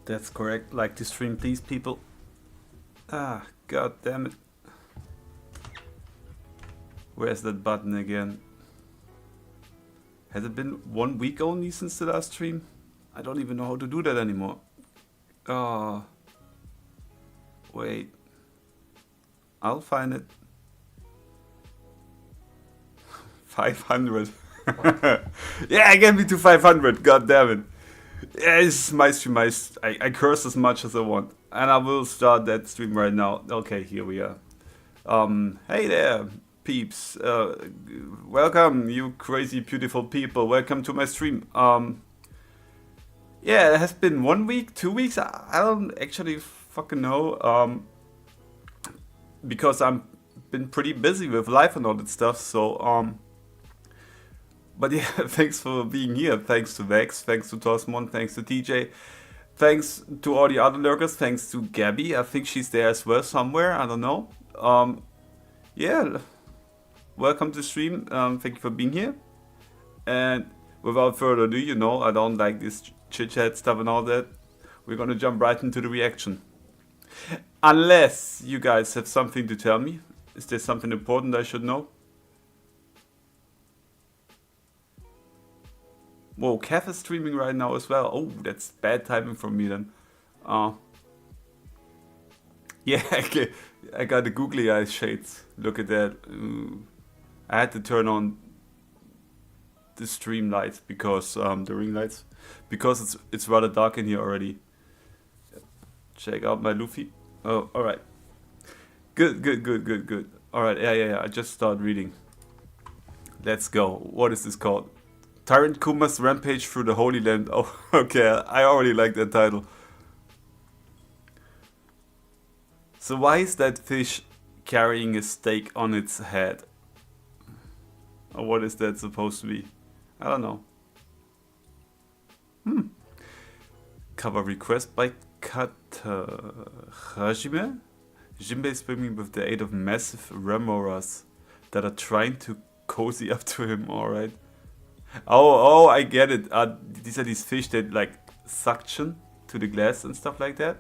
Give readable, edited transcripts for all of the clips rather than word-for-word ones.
That's correct. Like the stream, please, people. Ah, god damn it. Where's that button again? Has it been 1 week only since the last stream? I don't even know how to do that anymore. Oh. Wait. I'll find it. 500. Yeah, get me to 500. God damn it. Yeah, it's my stream. I curse as much as I want. And I will start that stream right now. Okay, here we are. Hey there, peeps. Welcome, you crazy, beautiful people. Welcome to my stream. Yeah, it has been 1 week, 2 weeks. I don't actually fucking know. Because I'm been pretty busy with life and all that stuff. So, but yeah, thanks for being here. Thanks to Vex, thanks to Tosmon, thanks to TJ, thanks to all the other lurkers, thanks to Gabby. I think she's there as well somewhere. I don't know. Yeah, welcome to stream. Thank you for being here. And without further ado, you know I don't like this chit chat stuff and all that. We're gonna jump right into the reaction. Unless you guys have something to tell me. Is there something important I should know? Whoa, Kath is streaming right now as well. Oh, that's bad timing from me then. Yeah, okay. I got the googly eyes shades. Look at that. Ooh. I had to turn on the stream lights because the ring lights because it's rather dark in here already. Check out my Luffy. Oh, all right. Good. All right, yeah. I just started reading. Let's go. What is this called? Tyrant Kuma's Rampage Through the Holy Land. Oh, okay. I already like that title. So why is that fish carrying a stake on its head? Or what is that supposed to be? I don't know. Cover request by Hajime? Jinbei is swimming with the aid of massive remoras that are trying to cozy up to him, alright. Oh, I get it. These are these fish that like suction to the glass and stuff like that.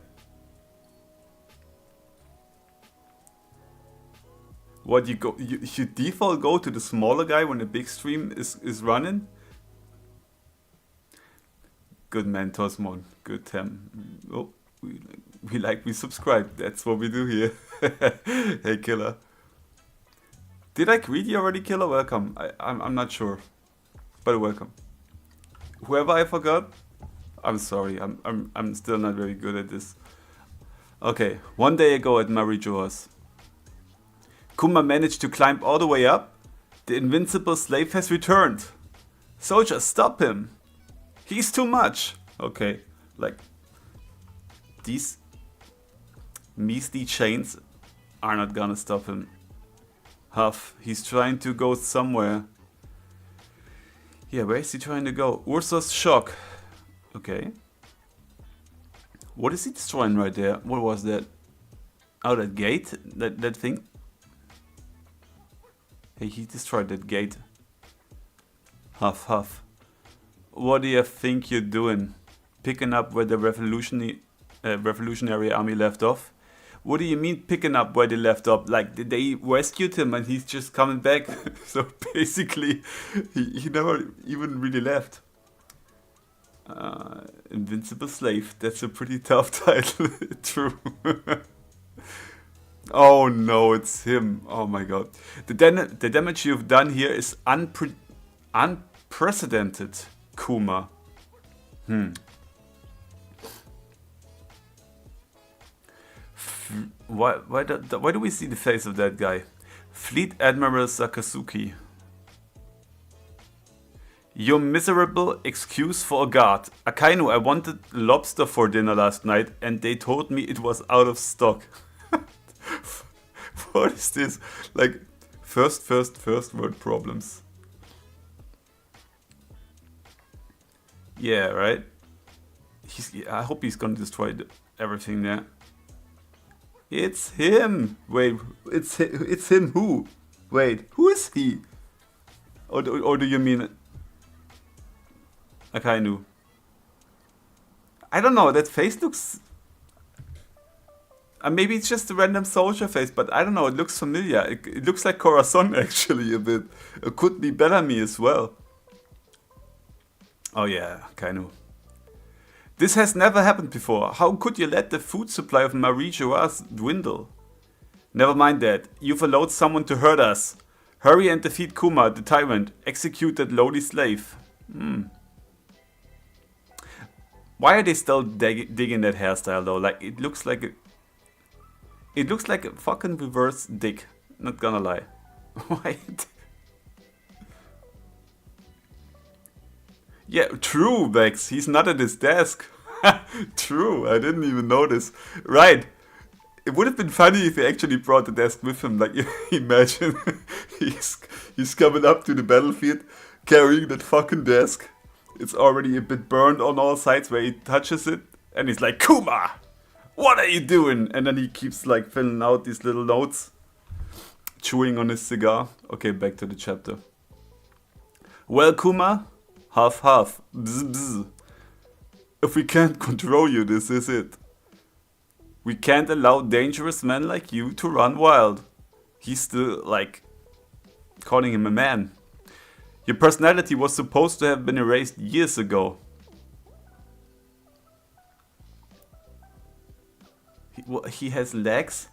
What you default go to the smaller guy when the big stream is running? Good man, Tosmon. Good Tem. Oh, we subscribe. That's what we do here. Hey, Killer. Did I greet you already, Killer? Welcome. I'm not sure, but welcome. Whoever I forgot, I'm sorry. I'm still not very good at this. Okay, 1 day ago at Mary Joas, Kuma managed to climb all the way up. The invincible slave has returned. Soldiers, stop him. He's too much. Okay, like these measly chains are not gonna stop him. Huff, he's trying to go somewhere. Yeah, where is he trying to go? Ursa's shock. Okay. What is he destroying right there? What was that? Oh, that gate? That thing? Hey, he destroyed that gate. Huff. What do you think you're doing? Picking up where the revolutionary army left off? What do you mean picking up where they left off? Like, they rescued him and he's just coming back. So basically, he never even really left. Invincible Slave. That's a pretty tough title. True. Oh no, it's him. Oh my god. The damage you've done here is unprecedented, Kuma. Why do we see the face of that guy? Fleet Admiral Sakazuki. Your miserable excuse for a guard. Akainu, I wanted lobster for dinner last night and they told me it was out of stock. What is this? Like, first world problems. Yeah, right? I hope he's gonna destroy everything there. It's him! Wait, it's him who? Wait, who is he? Or do you mean Akainu? I don't know, that face looks... maybe it's just a random soldier face, but I don't know, it looks familiar. It looks like Corazon actually a bit. It could be Bellamy as well. Oh yeah, Kainu. This has never happened before. How could you let the food supply of Marie-Joas dwindle? Never mind that. You've allowed someone to hurt us. Hurry and defeat Kuma, the tyrant. Execute that lowly slave. Why are they still digging that hairstyle though? Like, it looks like a... It looks like a fucking reverse dick. Not gonna lie. Why? Yeah, true, Vex. He's not at his desk. True, I didn't even notice. Right. It would have been funny if he actually brought the desk with him. Like, imagine he's coming up to the battlefield carrying that fucking desk. It's already a bit burned on all sides where he touches it. And he's like, Kuma! What are you doing? And then he keeps like filling out these little notes. Chewing on his cigar. Okay, back to the chapter. Well, Kuma, half half. Bzz, bzz. If we can't control you, this is it. We can't allow dangerous men like you to run wild. He's still like calling him a man. Your personality was supposed to have been erased years ago. He has legs?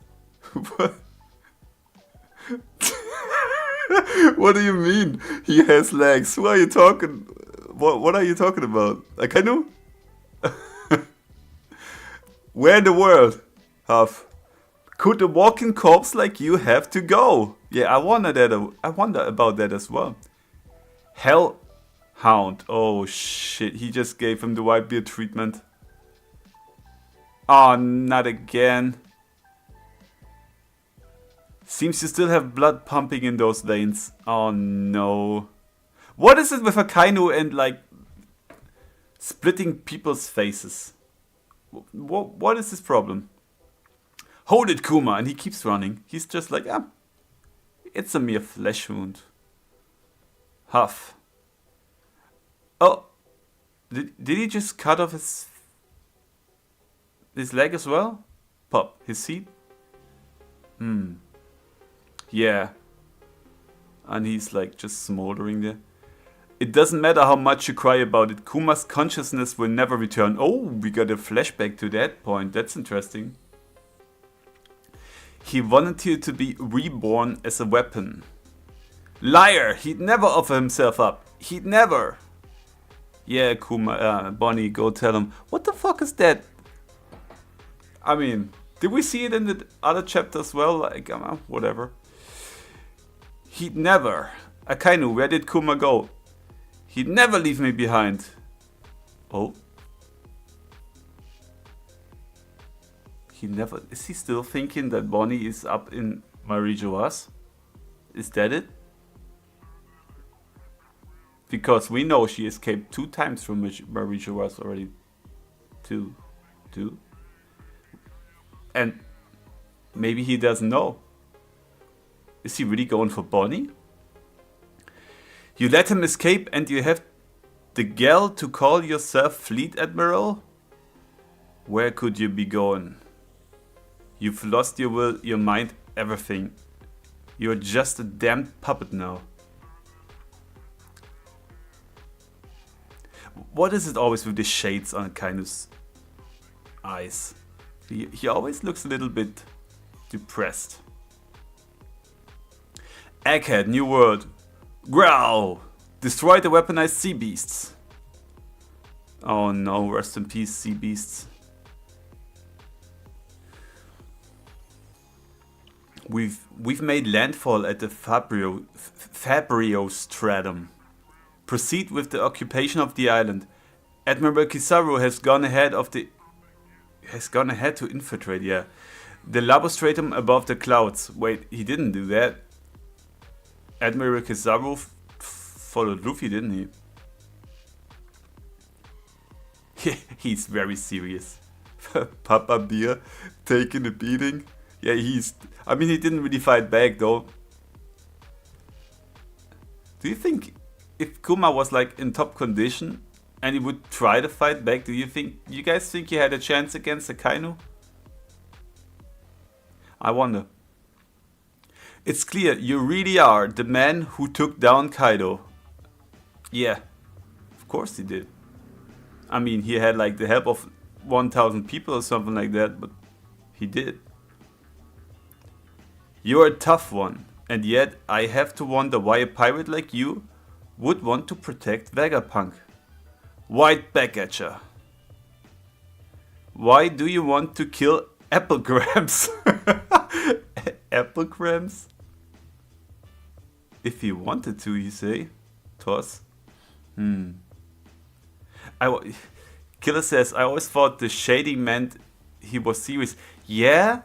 What do you mean? He has legs. Who are you talking? What are you talking about? A canoe? Where in the world, Huff? Could a walking corpse like you have to go? Yeah, I wonder about that as well. Hellhound. Oh shit, he just gave him the Whitebeard treatment. Oh, not again. Seems you still have blood pumping in those veins. Oh no. What is it with Akainu and like splitting people's faces? What is his problem? Hold it, Kuma, and he keeps running. He's just like, it's a mere flesh wound. Huff. Oh, did he just cut off his leg as well? Pop, his seat? Yeah. And he's like just smoldering there. It doesn't matter how much you cry about it. Kuma's consciousness will never return. Oh, we got a flashback to that point. That's interesting. He volunteered to be reborn as a weapon. Liar! He'd never offer himself up. He'd never. Yeah, Kuma, Bonnie, go tell him. What the fuck is that? I mean, did we see it in the other chapter as well? Like, whatever. He'd never. Akainu, where did Kuma go? He'd never leave me behind. Oh. He never... Is he still thinking that Bonnie is up in Marie-Joas? Is that it? Because we know she escaped 2 times from Marie-Joas already. Two. And maybe he doesn't know. Is he really going for Bonnie? You let him escape and you have the gall to call yourself Fleet Admiral? Where could you be going? You've lost your will, your mind, everything. You're just a damned puppet now. What is it always with the shades on Kainu's eyes? He always looks a little bit depressed. Egghead, new word. Growl! Destroy the weaponized sea beasts. Oh no, rest in peace, sea beasts. We've made landfall at the Fabrio Stratum. Proceed with the occupation of the island. Admiral Kizaru has gone ahead to infiltrate, yeah. The Labostratum above the clouds. Wait, he didn't do that. Admiral Kizaru followed Luffy, didn't he? He's very serious. Papa Beer taking a beating. Yeah, I mean, he didn't really fight back though. Do you think if Kuma was like in top condition, And he would try to fight back. Do you guys think he had a chance against Akainu? I wonder. It's clear you really are the man who took down Kaido. Yeah, of course he did. I mean, he had like the help of 1,000 people or something like that, but he did. You're a tough one, and yet I have to wonder why a pirate like you would want to protect Vegapunk. Right back at ya. Why do you want to kill Applegrams? Applegrams? If he wanted to, you say? Toss? Killer says, I always thought the shady meant he was serious. Yeah,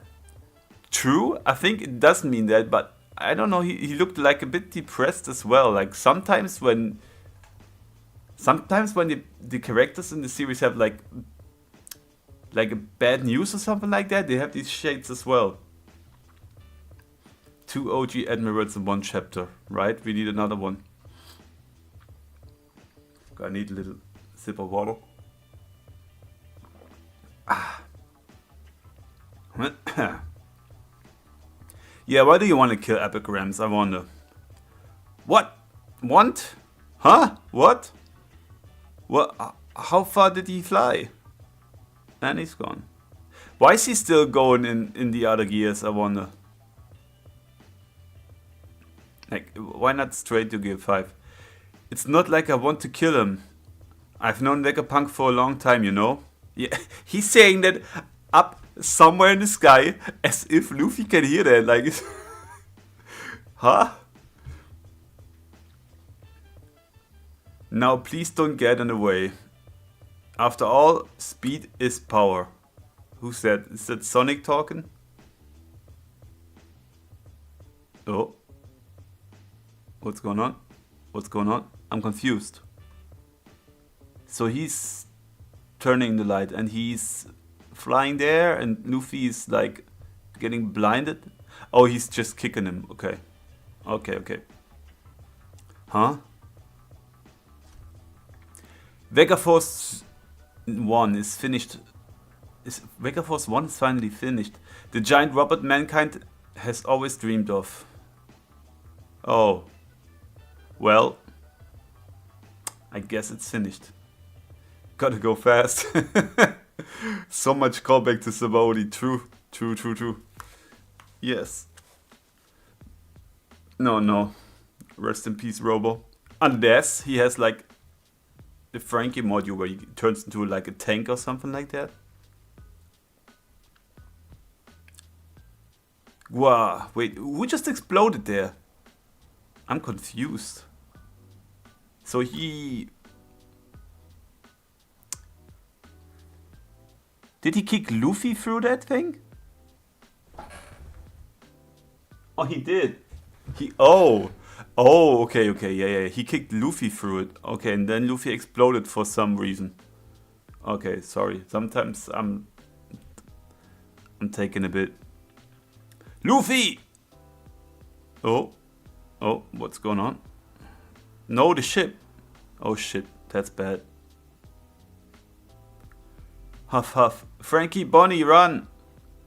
true. I think it does mean that, but I don't know. He looked like a bit depressed as well. Like sometimes when the characters in the series have like a bad news or something like that, they have these shades as well. 2 OG admirals in one chapter, right? We need another one. I need a little sip of water. Yeah, why do you want to kill epigrams? I wonder. What? Want? Huh? What? What? How far did he fly? And he's gone. Why is he still going in the other gears? I wonder. Like, why not straight to gear 5? It's not like I want to kill him. I've known Vegapunk for a long time, you know? Yeah, he's saying that up somewhere in the sky, as if Luffy can hear that. Like, huh? Now please don't get in the way. After all, speed is power. Who's that? Is that Sonic talking? Oh. What's going on? What's going on? I'm confused. So he's turning the light and he's flying there and Luffy is like getting blinded. Oh, he's just kicking him. Okay. Okay. Huh? Vegaforce 1 is finished. Vegaforce 1 is finally finished. The giant robot mankind has always dreamed of. Oh. Well, I guess it's finished. Gotta go fast. So much callback to Sabaody. True. Yes. No. Rest in peace, Robo. Unless he has like the Frankie module where he turns into like a tank or something like that. Wow, wait, who just exploded there? I'm confused. So he... Did he kick Luffy through that thing? Oh, he did. Oh, okay, yeah. He kicked Luffy through it. Okay, and then Luffy exploded for some reason. Okay, sorry. Sometimes I'm taking a bit. Luffy! Oh, what's going on? No, the ship. Oh shit, that's bad. Huff. Frankie, Bonnie, run!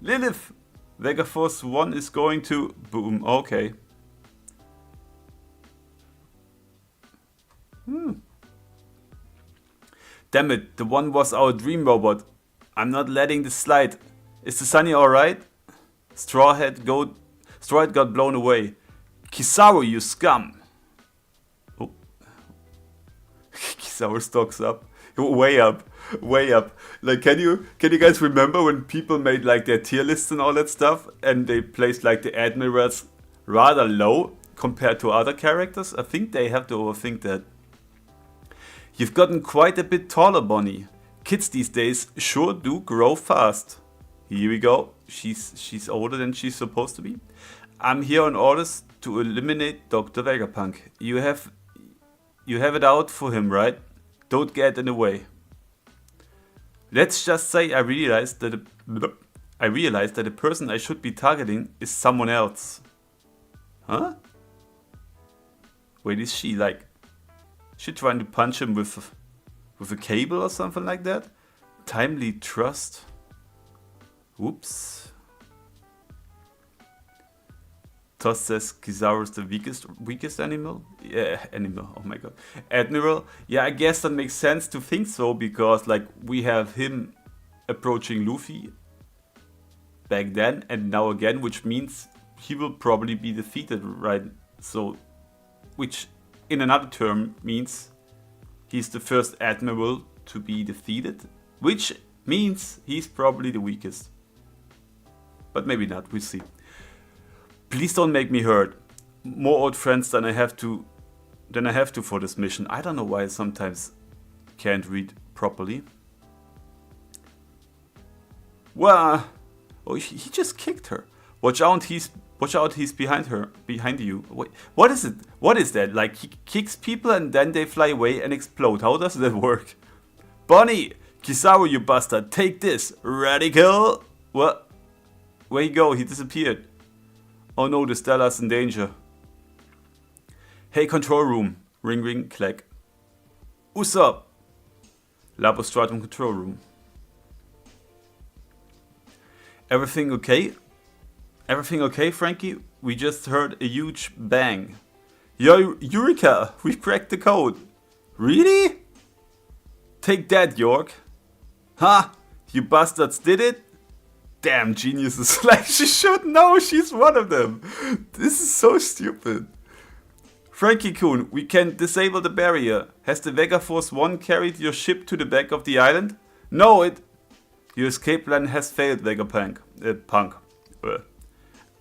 Lilith! Vegaforce 1 is going to... Boom, okay. Damn it, the one was our dream robot. I'm not letting this slide. Is the Sunny alright? Straw Hat got blown away. Kizaru, you scum! Oh. Kizaru stocks up. Way up. Like, can you guys remember when people made like their tier lists and all that stuff, and they placed like the admirals rather low compared to other characters? I think they have to overthink that. You've gotten quite a bit taller, Bonnie. Kids these days sure do grow fast. Here we go. She's older than she's supposed to be. I'm here on orders to eliminate Dr. Vegapunk. You have it out for him, right? Don't get in the way. Let's just say I realized that the person I should be targeting is someone else. Huh? Wait, is she like... She trying to punch him with with a cable or something like that. Timely trust. Whoops. Toss says Kizaru is the weakest animal? Yeah, animal, oh my god. Admiral? Yeah, I guess that makes sense to think so, because like we have him approaching Luffy back then and now again, which means he will probably be defeated, right? So, which in another term means he's the first admiral to be defeated, which means he's probably the weakest. But maybe not, we'll see. Please don't make me hurt. More old friends than I have to for this mission. I don't know why I sometimes can't read properly. Well, oh, he just kicked her. Watch out, he's behind you. Wait, what is it? What is that? Like he kicks people and then they fly away and explode. How does that work? Bonnie, Kizaru, you bastard, take this. Radical. What? Where he go? He disappeared. Oh no, the Stella's in danger. Hey, control room. Ring ring, clack. What's up? Labostratum control room. Everything okay? Everything okay, Frankie? We just heard a huge bang. Yo, Eureka! We've cracked the code. Really? Take that, York. Ha! You bastards did it? Damn geniuses. Like, she should know she's one of them. This is so stupid. Frankie-kun, we can disable the barrier. Has the Vega Force 1 carried your ship to the back of the island? No, your escape plan has failed, Vegapunk. Punk.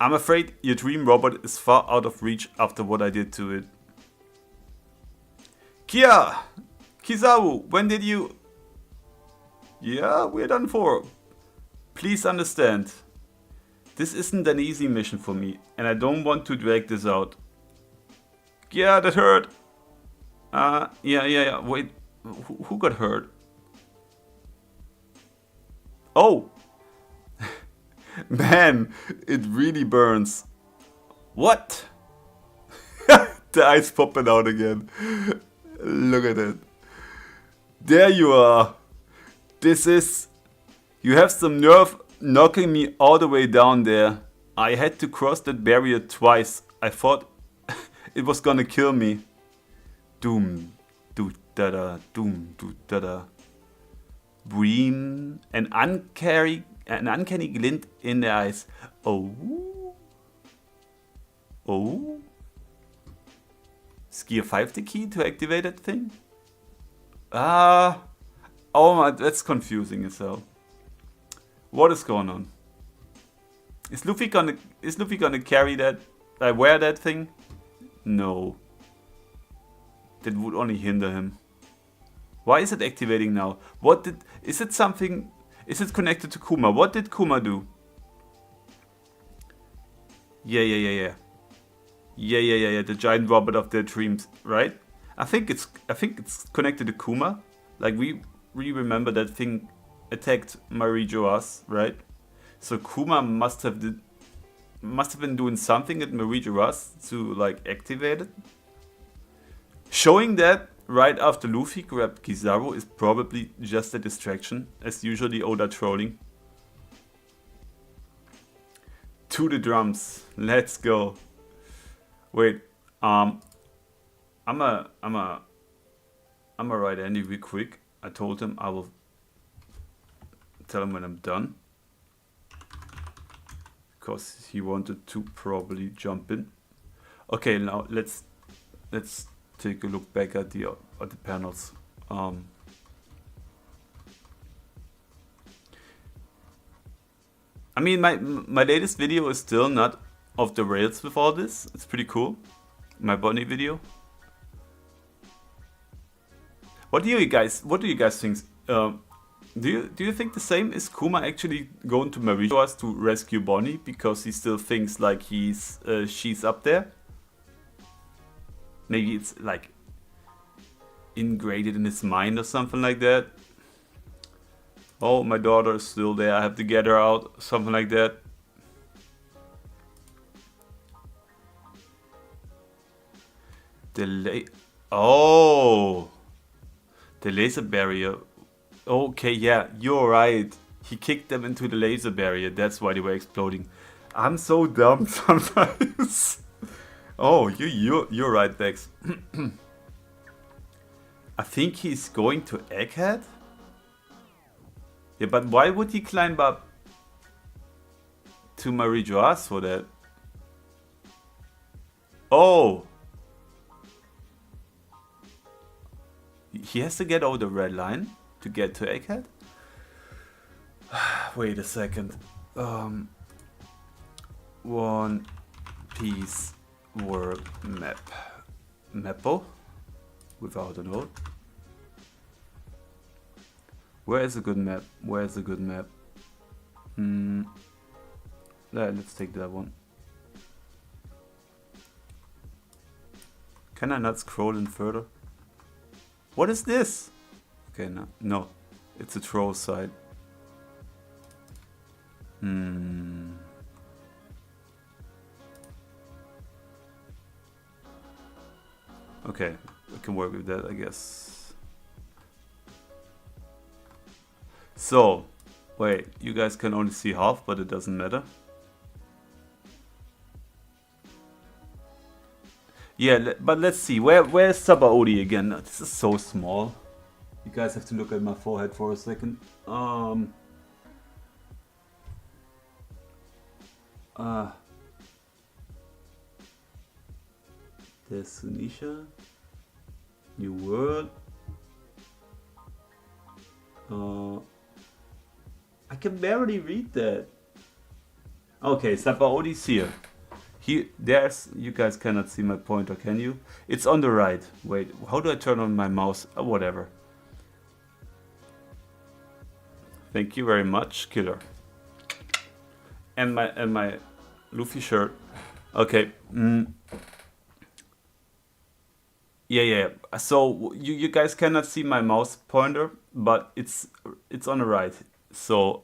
I'm afraid your dream robot is far out of reach after what I did to it. Kia! Kizaru, when did you... Yeah, we're done for. Please understand. This isn't an easy mission for me, and I don't want to drag this out. Yeah, that hurt. Yeah. Wait, who got hurt? Oh! Man, it really burns. What? The eyes popping out again. Look at it. There you are. This is... You have some nerve knocking me all the way down there. I had to cross that barrier twice. I thought it was gonna kill me. Doom, do da da, doom, do da da. Bream, an uncanny glint in the eyes. Oh. Is Gear 5 the key to activate that thing? Oh my, that's confusing as hell. What is going on? Is Luffy gonna carry that? Wear that thing? No. That would only hinder him. Why is it activating now? Is it something? Is it connected to Kuma? What did Kuma do? Yeah. The giant robot of their dreams, right? I think it's connected to Kuma. Like we remember that thing attacked Marijoas, right? So Kuma must have been doing something at Marijoas to like activate it. Showing that right after Luffy grabbed Kizaru is probably just a distraction, as usually Oda trolling. To the drums, let's go. Wait, I'm a write Andy real quick. I told him I will tell him when I'm done, because he wanted to probably jump in. Okay, now let's take a look back at the panels. I mean, my latest video is still not off the rails with all this. It's pretty cool. My Bonnie video. What do you guys think? Do you think the same? Is Kuma actually going to Marijoas to rescue Bonnie because he still thinks like she's up there? Maybe it's like ingrained in his mind or something like that. Oh, my daughter is still there. I have to get her out. Something like that. Oh, The laser barrier. Okay, yeah, you're right. He kicked them into the laser barrier. That's why they were exploding. I'm so dumb sometimes. Oh, you're right, Bex. I think he's going to Egghead? Yeah, but why would he climb up to Marie Joas for that? Oh! He has to get over the red line to get to Egghead? Wait a second. One Piece World Map. Mappo? Without a note. Where is a good map? Where is a good map? Let's take that one. Can I not scroll in further? What is this? Okay, no. It's a troll site. Okay, we can work with that, I guess. So, wait, you guys can only see half, but it doesn't matter. Yeah, but let's see. Where's Sabaody again? This is so small. You guys have to look at my forehead for a second. There's Sunisha. New World. I can barely read that. Okay, Sabaody's here. There's, you guys cannot see my pointer, can you? It's on the right. Wait, how do I turn on my mouse? Whatever. Thank you very much, Killer. And my Luffy shirt. Okay. Yeah. So you guys cannot see my mouse pointer, but it's on the right. So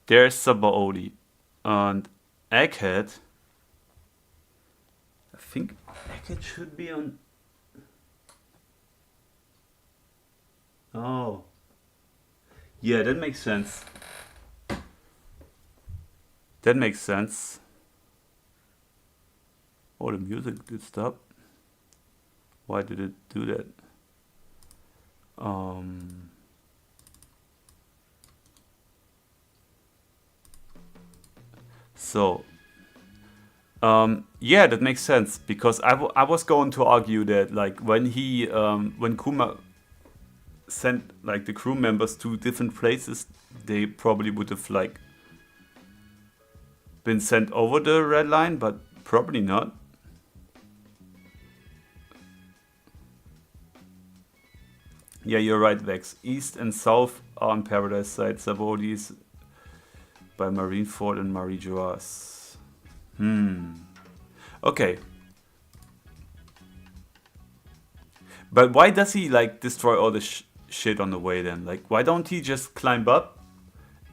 there's Sabaody and Egghead. I think Egghead should be on. Oh. Yeah, that makes sense. That makes sense. Oh, the music did stop. Why did it do that? So, yeah, that makes sense, because I was going to argue that, like, when Kuma sent like the crew members to different places, they probably would have like been sent over the red line, but probably not. Yeah, you're right, Vex. East and South are on Paradise Side. Sabaody by Marineford and Marie Joas. Okay. But why does he like destroy all the shit on the way then? Like, why don't he just climb up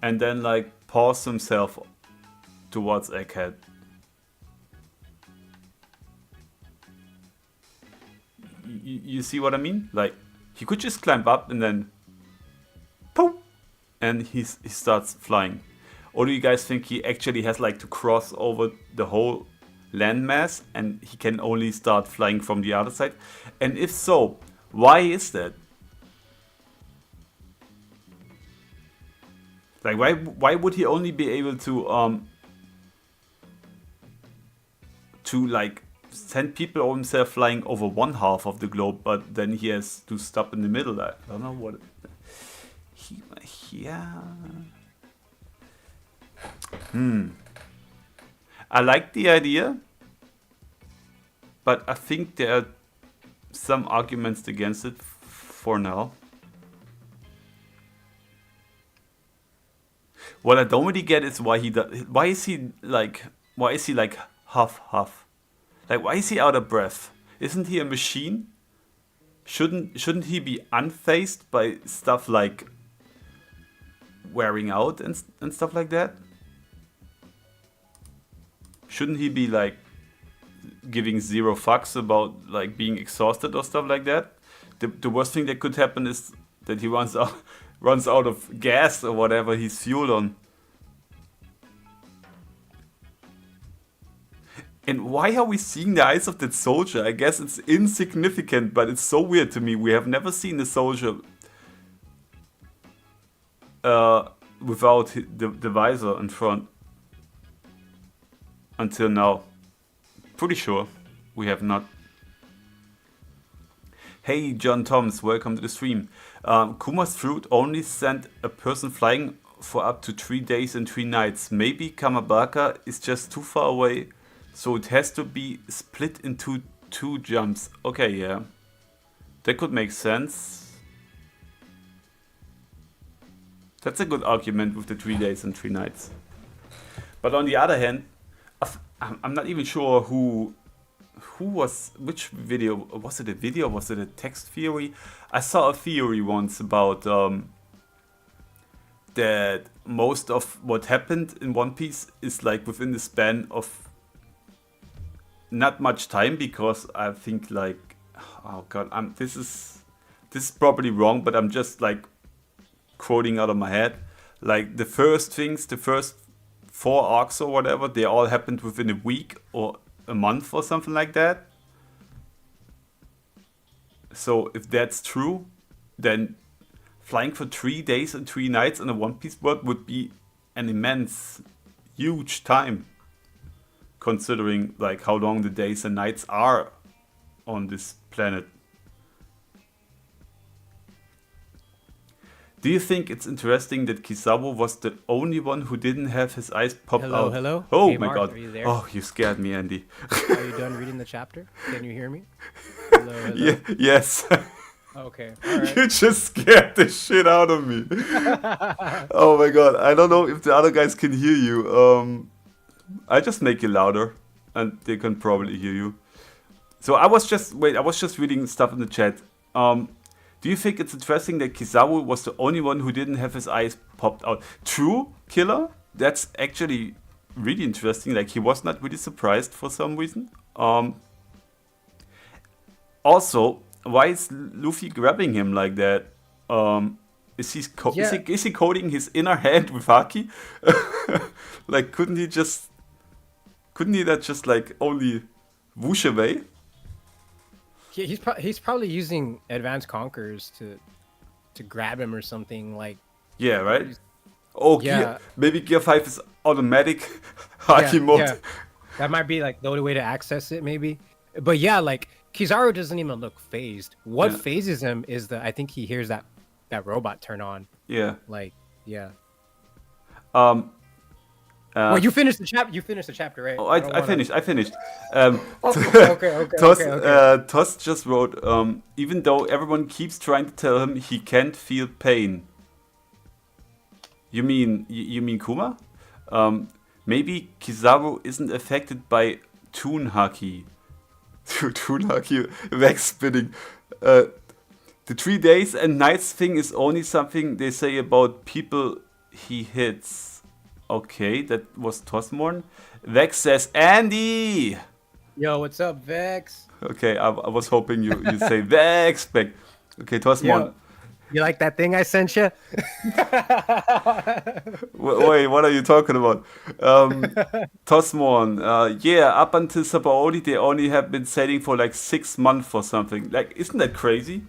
and then like pause himself towards Egghead? You see what I mean? Like, he could just climb up and then poof, and he starts flying. Or do you guys think he actually has like to cross over the whole landmass and he can only start flying from the other side? And if so, why is that? Like, why would he only be able to like send people or himself flying over one half of the globe, but then he has to stop in the middle? I don't know what. Yeah. I like the idea, but I think there are some arguments against it for now. What I don't really get is why is he like half? Like, why is he out of breath? Isn't he a machine? Shouldn't he be unfazed by stuff like wearing out and stuff like that? Shouldn't he be like giving zero fucks about like being exhausted or stuff like that? the worst thing that could happen is that he runs out of gas or whatever he's fueled on. And why are we seeing the eyes of that soldier? I guess it's insignificant, but it's so weird to me. We have never seen a soldier without the visor in front until now. Pretty sure we have not. Hey, John Thomas, welcome to the stream. Kuma's fruit only sent a person flying for up to 3 days and 3 nights. Maybe Kamabaka is just too far away, so it has to be split into 2 jumps. Okay, yeah. That could make sense. That's a good argument with the 3 days and 3 nights. But on the other hand, I'm not even sure which video, was it a video, was it a text theory? I saw a theory once about that most of what happened in One Piece is like within the span of not much time, because I think like, oh god, this is probably wrong, but I'm just like quoting out of my head. Like the first 4 arcs or whatever, they all happened within a week or a month or something like that. So if that's true, then flying for 3 days and 3 nights in a One Piece world would be an immense, huge time, considering like how long the days and nights are on this planet. Do you think it's interesting that Kizaru was the only one who didn't have his eyes popped out? Hello? Oh hey, my Marth, god. are you there? Oh, you scared me, Andy. Are you done reading the chapter? Can you hear me? Hello? Yeah, yes. Okay, alright. You just scared the shit out of me. Oh my god. I don't know if the other guys can hear you. I just make it louder and they can probably hear you. So I was just reading stuff in the chat. Do you think it's interesting that Kizaru was the only one who didn't have his eyes popped out? True, Killer. That's actually really interesting. Like, he was not really surprised for some reason. Also, why is Luffy grabbing him like that? Is he coating his inner hand with Haki? Like, couldn't he that just like only whoosh away? He's probably using advanced conquerors to grab him or something, like. Yeah, right? Oh, yeah. Maybe Gear 5 is automatic Haki mode. Yeah. That might be like the only way to access it, maybe. But yeah, like Kizaru doesn't even look phased. What phases him is I think he hears that robot turn on. Yeah. Like, yeah. Well, you finished the chapter. You finished the chapter, right? Oh, I finished. Okay. Toss just wrote, even though everyone keeps trying to tell him he can't feel pain. You mean Kuma? Maybe Kizaru isn't affected by Toon Haki. Toon Haki, wax spinning. The 3 days and nights thing is only something they say about people he hits. Okay, that was Tosmorn. Vex says, Andy! Yo, what's up, Vex? Okay, I was hoping you'd say Vex back. Okay, Tosmorn. You like that thing I sent you? Wait, what are you talking about? Tosmorn, yeah, up until Sabaody, they only have been sailing for like 6 months or something. Like, isn't that crazy?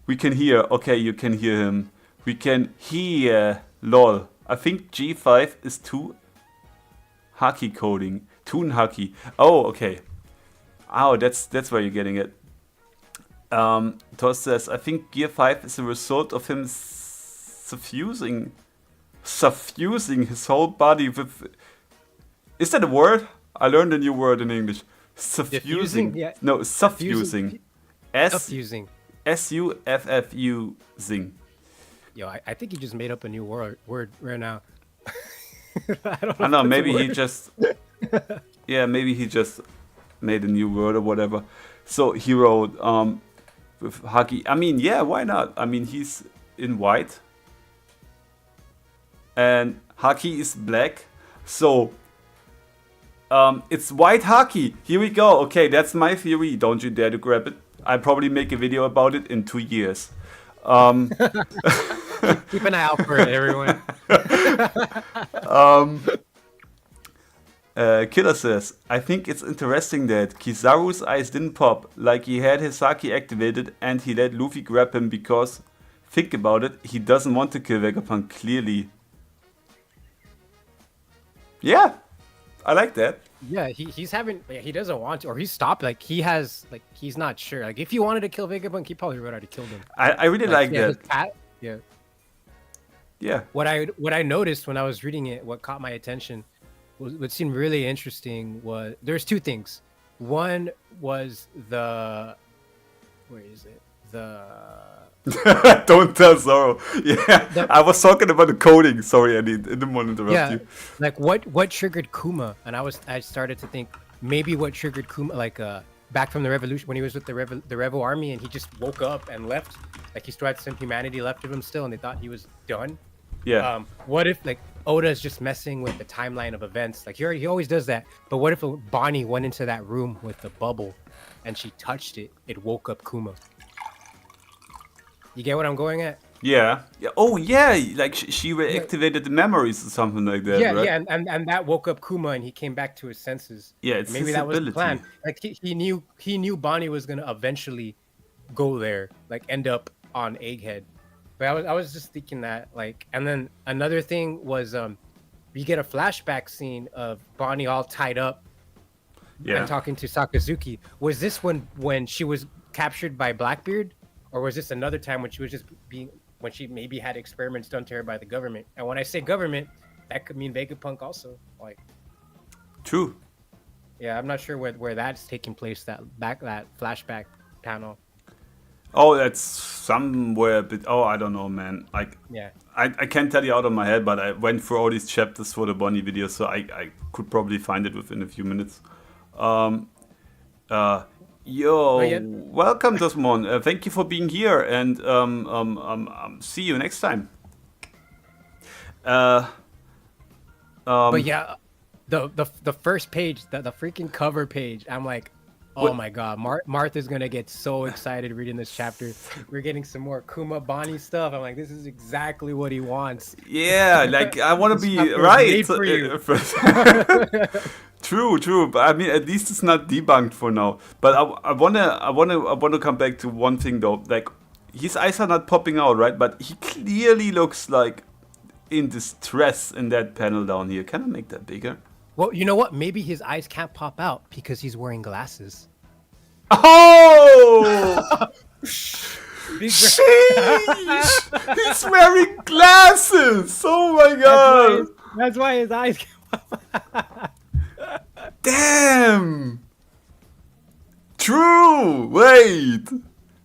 We can hear. Okay, you can hear him. We can hear. Lol. I think G5 is 2 Haki coding. Toon Haki. Oh, okay. Oh, that's where you're getting it. Toss says, I think Gear 5 is a result of him suffusing his whole body with... Is that a word? I learned a new word in English. Suffusing. Yeah. No, suffusing. Suffusing. S-U-F-F-U-sing. Yo, I think you just made up a new word right now. I don't know. Maybe he just... Yeah, maybe he just made a new word or whatever. So he wrote with Haki. I mean, yeah, why not? I mean, he's in white. And Haki is black. So it's white Haki. Here we go. Okay, that's my theory. Don't you dare to grab it. I'll probably make a video about it in 2 years. Keep an eye out for it, everyone. Killer says, I think it's interesting that Kizaru's eyes didn't pop, like he had his Saki activated and he let Luffy grab him because, think about it, he doesn't want to kill Vegapunk clearly. Yeah, I like that. Yeah, he doesn't want to, or he's stopped. Like he's not sure. Like if he wanted to kill Vegapunk, he probably would have already killed him. I really like yeah, that. Yeah. What I noticed when I was reading it, what caught my attention, what seemed really interesting was there's two things. One was where is it? Don't tell Zoro. Yeah, I was talking about the coding. Sorry, I didn't want to interrupt you. Like what triggered Kuma? And I started to think maybe what triggered Kuma, like back from the revolution when he was with the rebel army and he just woke up and left. Like he still had some humanity left of him still, and they thought he was done. Yeah. What if like Oda is just messing with the timeline of events? Like he always does that. But what if Bonnie went into that room with the bubble, and she touched it? It woke up Kuma. You get what I'm going at? Yeah. Oh yeah, like she reactivated the memories or something like that. Yeah, right? yeah, and that woke up Kuma, and he came back to his senses. Yeah, it's maybe his that was the ability. plan. Like he knew Bonnie was gonna eventually go there, like end up on Egghead. But I was just thinking that, like, and then another thing was you get a flashback scene of Bonnie all tied up and talking to Sakazuki. Was this when she was captured by Blackbeard, or was this another time when she was just when she maybe had experiments done to her by the government? And when I say government, that could mean Vegapunk also. Like, true. Yeah, I'm not sure where that's taking place. That flashback panel. Oh, that's somewhere. I don't know, man. Like, yeah, I can't tell you out of my head, but I went through all these chapters for the Bonnie video, so I could probably find it within a few minutes. Welcome, Desmond. Thank you for being here, and see you next time. But yeah, the first page, the freaking cover page, I'm like, oh my god, MARTH is gonna get so excited reading this chapter. We're getting some more Kuma Bonnie stuff. I'm like, this is exactly what he wants. Yeah, like I want to be right. Made for you. True, but I mean, at least it's not debunked for now. But I wanna come back to one thing though. Like, his eyes are not popping out, right? But he clearly looks like in distress in that panel down here. Can I make that bigger? Well, you know what? Maybe his eyes can't pop out because he's wearing glasses. Oh! Sheesh! He's wearing glasses! Oh my god! That's why his eyes can't pop out. Damn! True! Wait!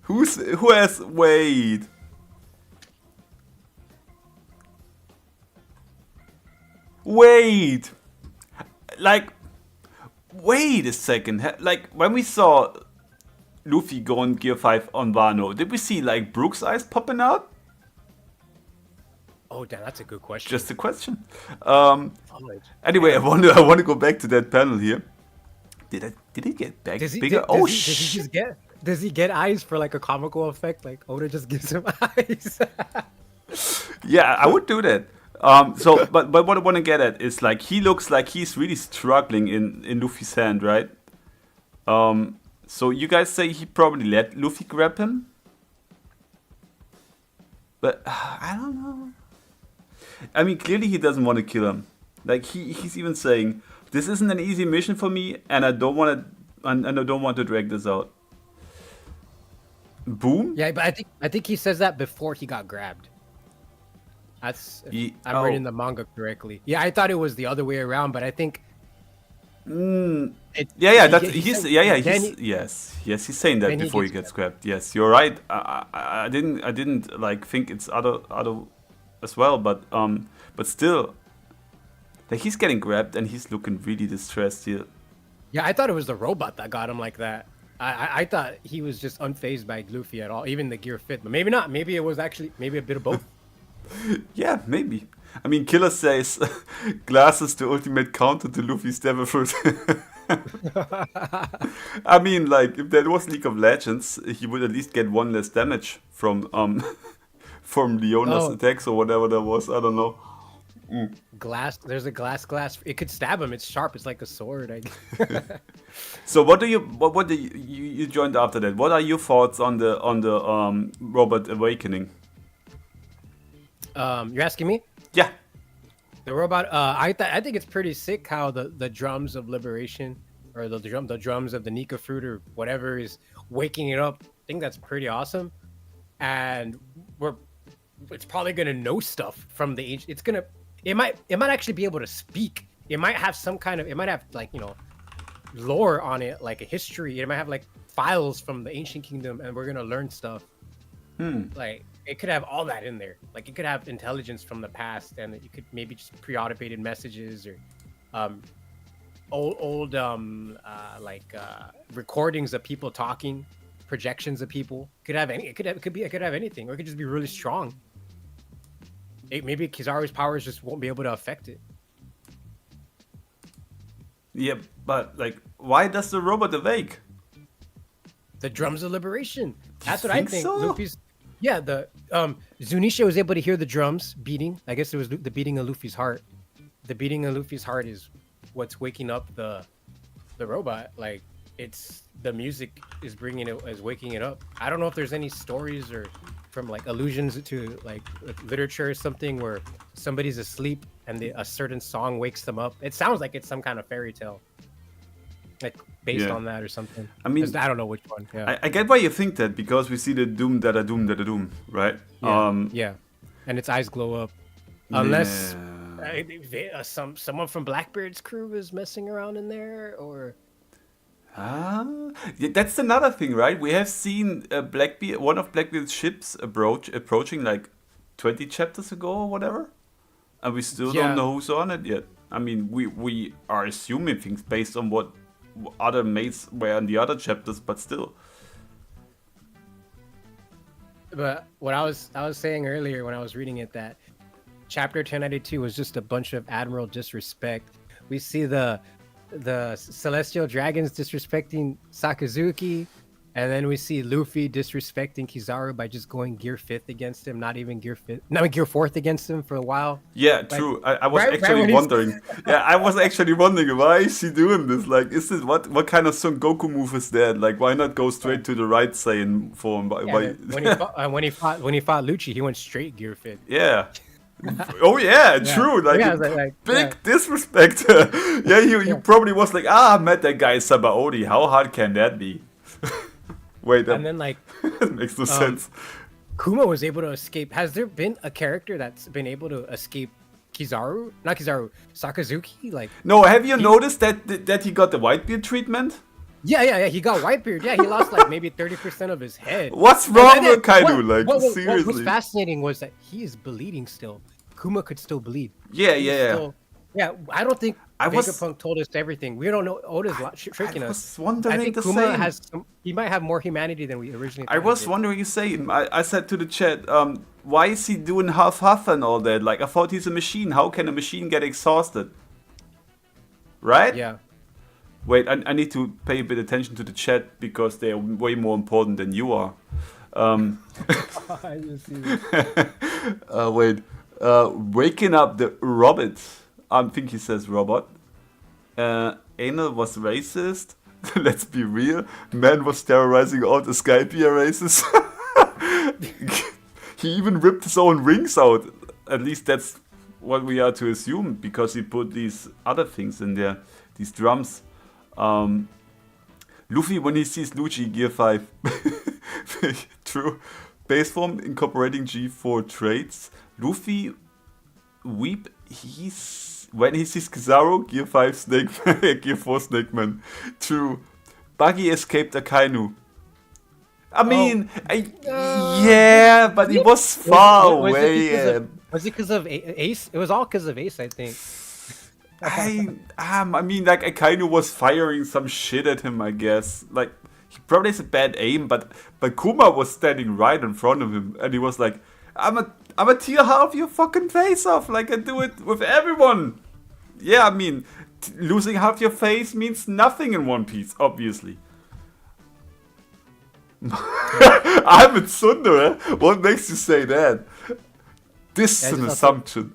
Who has... Wait. Wait! Like, wait a second. Like, when we saw Luffy go on Gear 5 on Wano, did we see, like, Brook's eyes popping out? Oh, damn, that's a good question. Just a question. Anyway, I want to go back to that panel here. Did he get back bigger? Does he get eyes for, like, a comical effect? Like, Oda just gives him eyes? Yeah, I would do that. But what I want to get at is, like, he looks like he's really struggling in Luffy's hand, right? So you guys say he probably let Luffy grab him? But I don't know. I mean, clearly he doesn't want to kill him. Like, he's even saying, this isn't an easy mission for me, and I don't want to drag this out. Boom? Yeah, but I think he says that before he got grabbed. That's I'm reading the manga correctly. Yeah, I thought it was the other way around, but I think. He's saying that before he gets grabbed. Yes, you're right. I didn't like think it's other as well, but still, like, he's getting grabbed and he's looking really distressed here. Yeah, I thought it was the robot that got him like that. I thought he was just unfazed by Luffy at all, even the gear fit, but maybe not. Maybe it was actually a bit of both. Yeah, maybe. I mean, Killer says glasses the ultimate counter to Luffy's devil fruit. I mean, like, if that was League of Legends, he would at least get one less damage from from Leona's Oh, attacks or whatever that was. I don't know. glass. There's a glass. It could stab him. It's sharp. It's like a sword. So what do you what do you joined after that? What are your thoughts on the Robot Awakening? You're asking me? Yeah. The robot. I think it's pretty sick how the drums of liberation or the drums of the Nika fruit or whatever is waking it up. I think that's pretty awesome, and it's probably gonna know stuff from the age. It might actually be able to speak. It might have it might have like lore on it, like a history. It might have like files from the ancient kingdom, and we're gonna learn stuff. Like it could have all that in there. Like it could have intelligence from the past, and it could maybe just pre-automated messages or old recordings of people talking, projections of people. It could have anything, or it could just be really strong. Maybe Kizaru's powers just won't be able to affect it. Yeah, but like, why does the robot awake? The drums of liberation. That's what I think think. so? Luffy's. Yeah, the Zunisha was able to hear the drums beating. I guess it was the beating of Luffy's heart. The beating of Luffy's heart is what's waking up the robot. Like it's the music is waking it up. I don't know if there's any stories or from like allusions to like literature or something where somebody's asleep and a certain song wakes them up. It sounds like it's some kind of fairy tale, like based on that or something. I mean, I don't know which one. Yeah. I get why you think that, because we see the doom da da doom da da doom, right? Yeah, and its eyes glow up. Unless someone from Blackbeard's crew is messing around in there, or Yeah, that's another thing, right? We have seen Blackbeard, one of Blackbeard's ships approaching like 20 chapters ago or whatever, and we still don't know who's on it yet. I mean, we are assuming things based on what other mates were in the other chapters, but still. But what I was saying earlier when I was reading it, that chapter 1092 was just a bunch of admiral disrespect. We see the celestial dragons disrespecting Sakazuki, and then we see Luffy disrespecting Kizaru by just going gear 5th against him, not gear 4th against him for a while. Yeah, true. I was actually wondering. Yeah, I was actually wondering, why is he doing this? Like, is this what kind of Son Goku move is that? Like, why not go straight to the right Saiyan form? When he fought Lucci, he went straight gear 5th. Yeah. Oh yeah, true. Like, big disrespect. Yeah, he probably was like, I met that guy Sabaody. How hard can that be? Wait, and then like it makes no sense. Kuma was able to escape. Has there been a character that's been able to escape Kizaru? Not Kizaru, Sakazuki? Like, no, have you noticed that he got the Whitebeard treatment? Yeah. He got Whitebeard. Yeah, he lost like maybe 30% of his head. What's wrong with Kaido? Seriously. What was fascinating was that he is bleeding still. Kuma could still bleed. Yeah. I don't think Vegapunk told us everything. We don't know. Oda's tricking us. I was wondering I think the Kuma same. He might have more humanity than we originally thought. I was wondering the same. I said to the chat, why is he doing half and all that? Like, I thought he's a machine. How can a machine get exhausted? Right? Yeah. Wait, I need to pay a bit attention to the chat because they're way more important than you are. I just see this. Waking up the robot. I think he says robot. Anal was racist. Let's be real. Man was terrorizing all the Skypiea races. He even ripped his own rings out. At least that's what we are to assume, because he put these other things in there. These drums. Luffy, when he sees Lucci, Gear 5. True. Base form incorporating G4 traits. Luffy weep. When he sees Kizaru, Gear 5 Snake, Gear 4 Snake Man. True. Buggy escaped Akainu. I mean, yeah, but he was far away. Was it because of Ace? It was all because of Ace, I think. I mean, like, Akainu was firing some shit at him, I guess. Like, he probably has a bad aim, but Kuma was standing right in front of him, and he was like, I'm a tear half your fucking face off, like I do it with everyone. Yeah, I mean, Losing half your face means nothing in One Piece, obviously. I'm in Sundo, eh? What makes you say that? This is an assumption.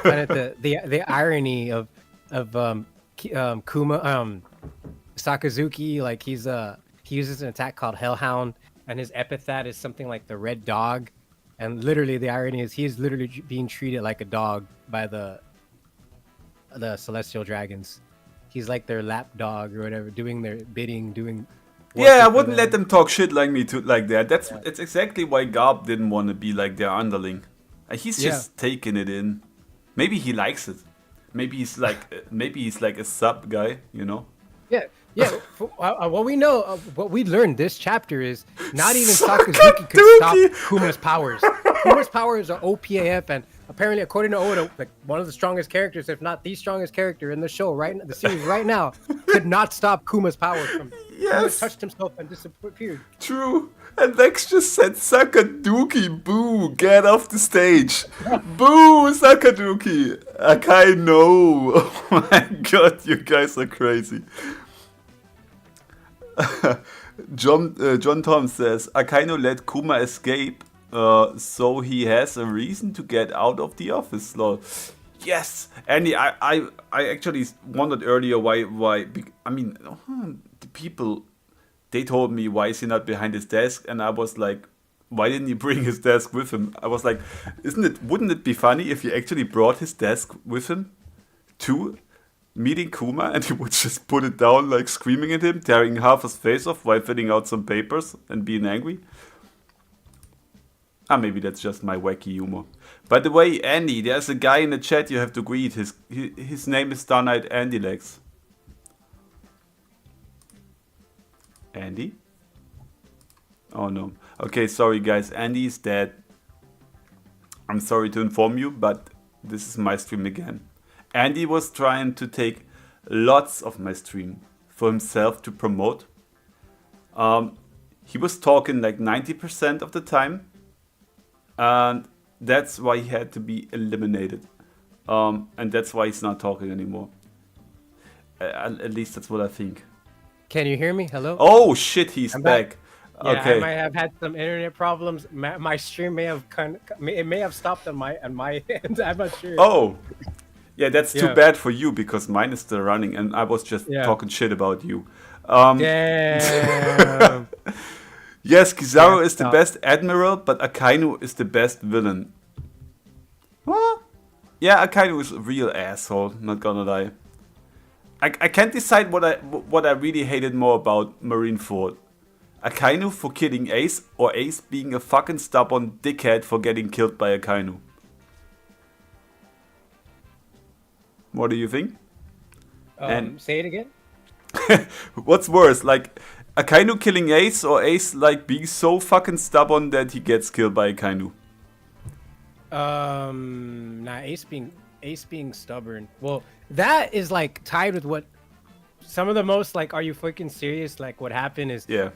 And the irony of Kuma Sakazuki, like he uses an attack called Hellhound, and his epithet is something like the Red Dog, and literally the irony is he's literally being treated like a dog by the Celestial Dragons. He's like their lap dog or whatever, doing their bidding, doing. Yeah, I wouldn't let them talk shit like me like that. That's exactly why Garb didn't want to be like their underling. He's just taking it in. Maybe he likes it. Maybe he's like a sub guy, you know? Yeah. What we know, what we learned this chapter is not even Sakazuki could stop Kuma's powers. Kuma's powers are OPAF, and apparently, according to Oda, like one of the strongest characters, if not the strongest character in the show, the series right now, could not stop Kuma's powers from. Kuma touched himself and disappeared. True. And Lex just said, Sakazuki, boo, get off the stage. Boo, Sakazuki. Akai, no. Oh my god, you guys are crazy. John Tom says, Akainu let Kuma escape, so he has a reason to get out of the office. Lol. Yes, Andy, I actually wondered earlier why. I mean, the people, they told me why is he not behind his desk, and I was like, why didn't he bring his desk with him? I was like, wouldn't it be funny if he actually brought his desk with him to meeting Kuma, and he would just put it down, like screaming at him, tearing half his face off while filling out some papers and being angry? Maybe that's just my wacky humor. By the way, Andy, there's a guy in the chat you have to greet. His name is Starnight Andy Legs. Andy? Oh no. Okay, sorry guys, Andy is dead. I'm sorry to inform you, but this is my stream again. Andy was trying to take lots of my stream for himself to promote. He was talking like 90% of the time, and that's why he had to be eliminated. And that's why he's not talking anymore. At least that's what I think. Can you hear me? Hello? Oh shit, he's back. Yeah, okay. I might have had some internet problems. My stream may have stopped on my end. I'm not sure. Oh. Yeah, that's too bad for you because mine is still running and I was just talking shit about you. Damn. Yes, Kizaru is the best admiral, but Akainu is the best villain. What? Yeah, Akainu is a real asshole, not gonna lie. I can't decide what I really hated more about Marineford. Akainu for killing Ace, or Ace being a fucking stubborn dickhead for getting killed by Akainu. What do you think? Say it again. What's worse, like Akainu killing Ace, or Ace like being so fucking stubborn that he gets killed by Akainu? Ace being stubborn. Well, that is like tied with what some of the most like, are you freaking serious? Like what happened is the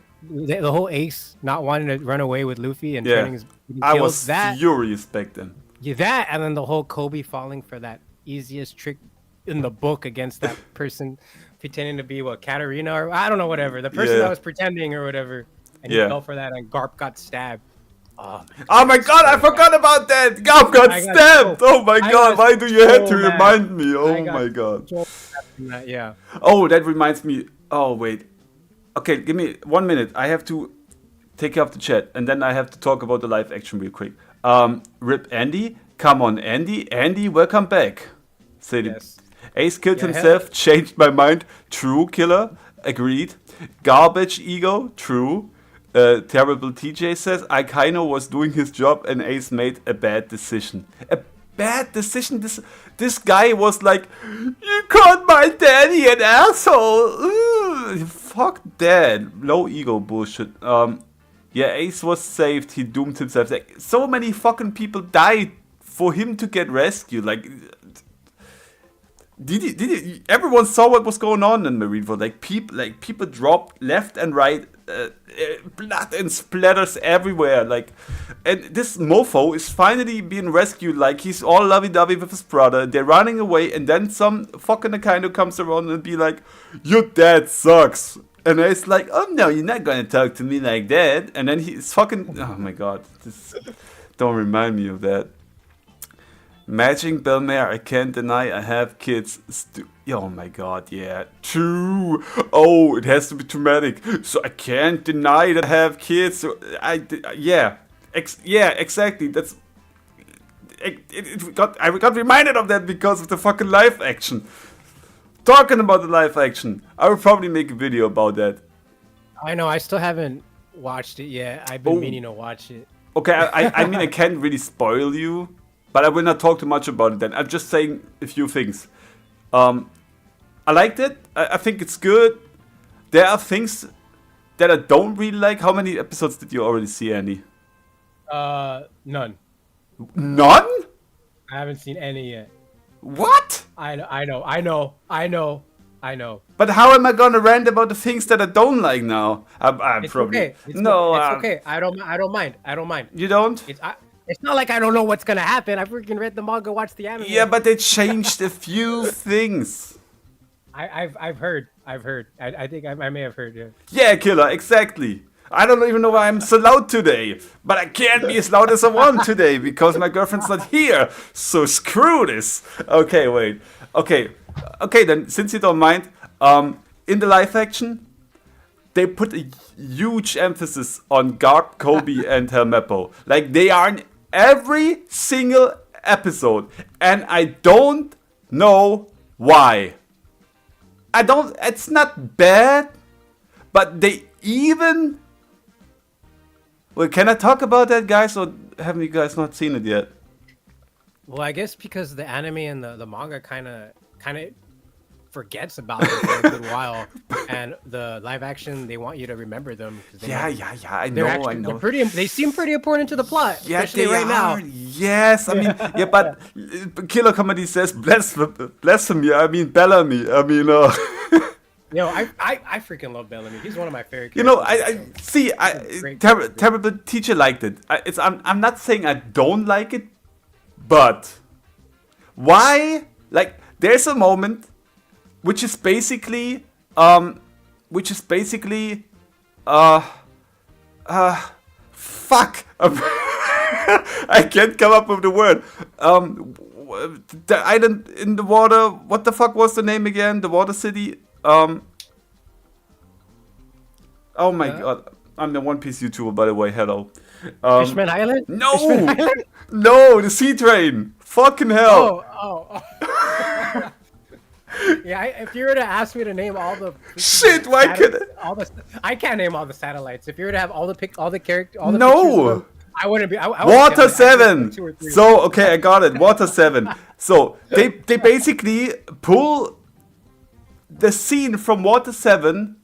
whole Ace not wanting to run away with Luffy and turning his kills. I was furious back then. Yeah, that and then the whole Kobe falling for that easiest trick in the book against that person pretending to be Katarina or I don't know, whatever. The person that was pretending or whatever. And he fell for that and Garp got stabbed. Oh my god, I forgot about that! Garp got stabbed! Oh my god, why do you have to remind me? Oh my god. Yeah. Oh, that reminds me. Oh, wait. Okay, give me 1 minute. I have to take care of the chat and then I have to talk about the live action real quick. Rip Andy. Come on, Andy. Andy, welcome back. Say yes. Ace killed himself, changed my mind. True, killer. Agreed. Garbage ego. True. Terrible TJ says, Akainu was doing his job and Ace made a bad decision. A bad decision? This guy was like, you called my daddy an asshole. Ugh, fuck that. Low ego bullshit. Yeah, Ace was saved. He doomed himself. Like, so many fucking people died for him to get rescued. Like, Everyone saw what was going on in Marineford. People dropped left and right, blood and splatters everywhere. And this mofo is finally being rescued. Like, he's all lovey-dovey with his brother. They're running away, and then some fucking Akainu comes around and be like, "Your dad sucks." And it's like, "Oh no, you're not gonna talk to me like that." And then he's fucking, oh my god, don't remind me of that. Matching Belmare, I can't deny I have kids. Oh my god, yeah. True. Oh, it has to be traumatic. So I can't deny that I have kids. So yeah. Yeah, exactly. That's... I got reminded of that because of the fucking live action. Talking about the live action, I will probably make a video about that. I know, I still haven't watched it yet. I've been meaning to watch it. Okay, I mean, I can't really spoil you. But I will not talk too much about it then. I'm just saying a few things. I liked it. I think it's good. There are things that I don't really like. How many episodes did you already see, Andy? None. None? I haven't seen any yet. What? I know. But how am I gonna rant about the things that I don't like now? I'm It's probably... okay. It's okay. I don't mind. You don't? It's not like I don't know what's gonna happen. I freaking read the manga, watched the anime. Yeah, but they changed a few things. I've heard. I think I may have heard. Yeah. Yeah, Killer, exactly. I don't even know why I'm so loud today, but I can't be as loud as I want today because my girlfriend's not here. So screw this. Okay, wait. Okay, then since you don't mind, in the live action, they put a huge emphasis on Garp, Kobe, and Helmeppo. Like, they are in every single episode, and I don't know why. It's not bad, but they even... Well, can I talk about that, guys, or haven't you guys not seen it yet? Well, I guess because the anime and the manga kind of forgets about them for a good while, and the live action, they want you to remember them. Yeah, I know. They seem pretty important to the plot, yeah, especially right now. Yes, I mean, yeah, but Killer Comedy says blasphemy. I mean, Bellamy. I mean, Yo, I freaking love Bellamy. He's one of my favorite characters. You know, I see. Terrible Teacher liked it. I'm not saying I don't like it, but why? Like, there's a moment which is basically fuck. I can't come up with the word. The island in the water. What the fuck was the name again? The water city. Oh my god. I'm the One Piece YouTuber, by the way. Hello. Fishman Island? No! Fishman Island? No, the sea train. Fucking hell. Oh. Yeah, if you were to ask me to name all the shit, why could I can't name all the satellites. If you were to have all the characters, no, I wouldn't be. Water 7. So okay, I got it. Water 7. So they basically pull the scene from Water 7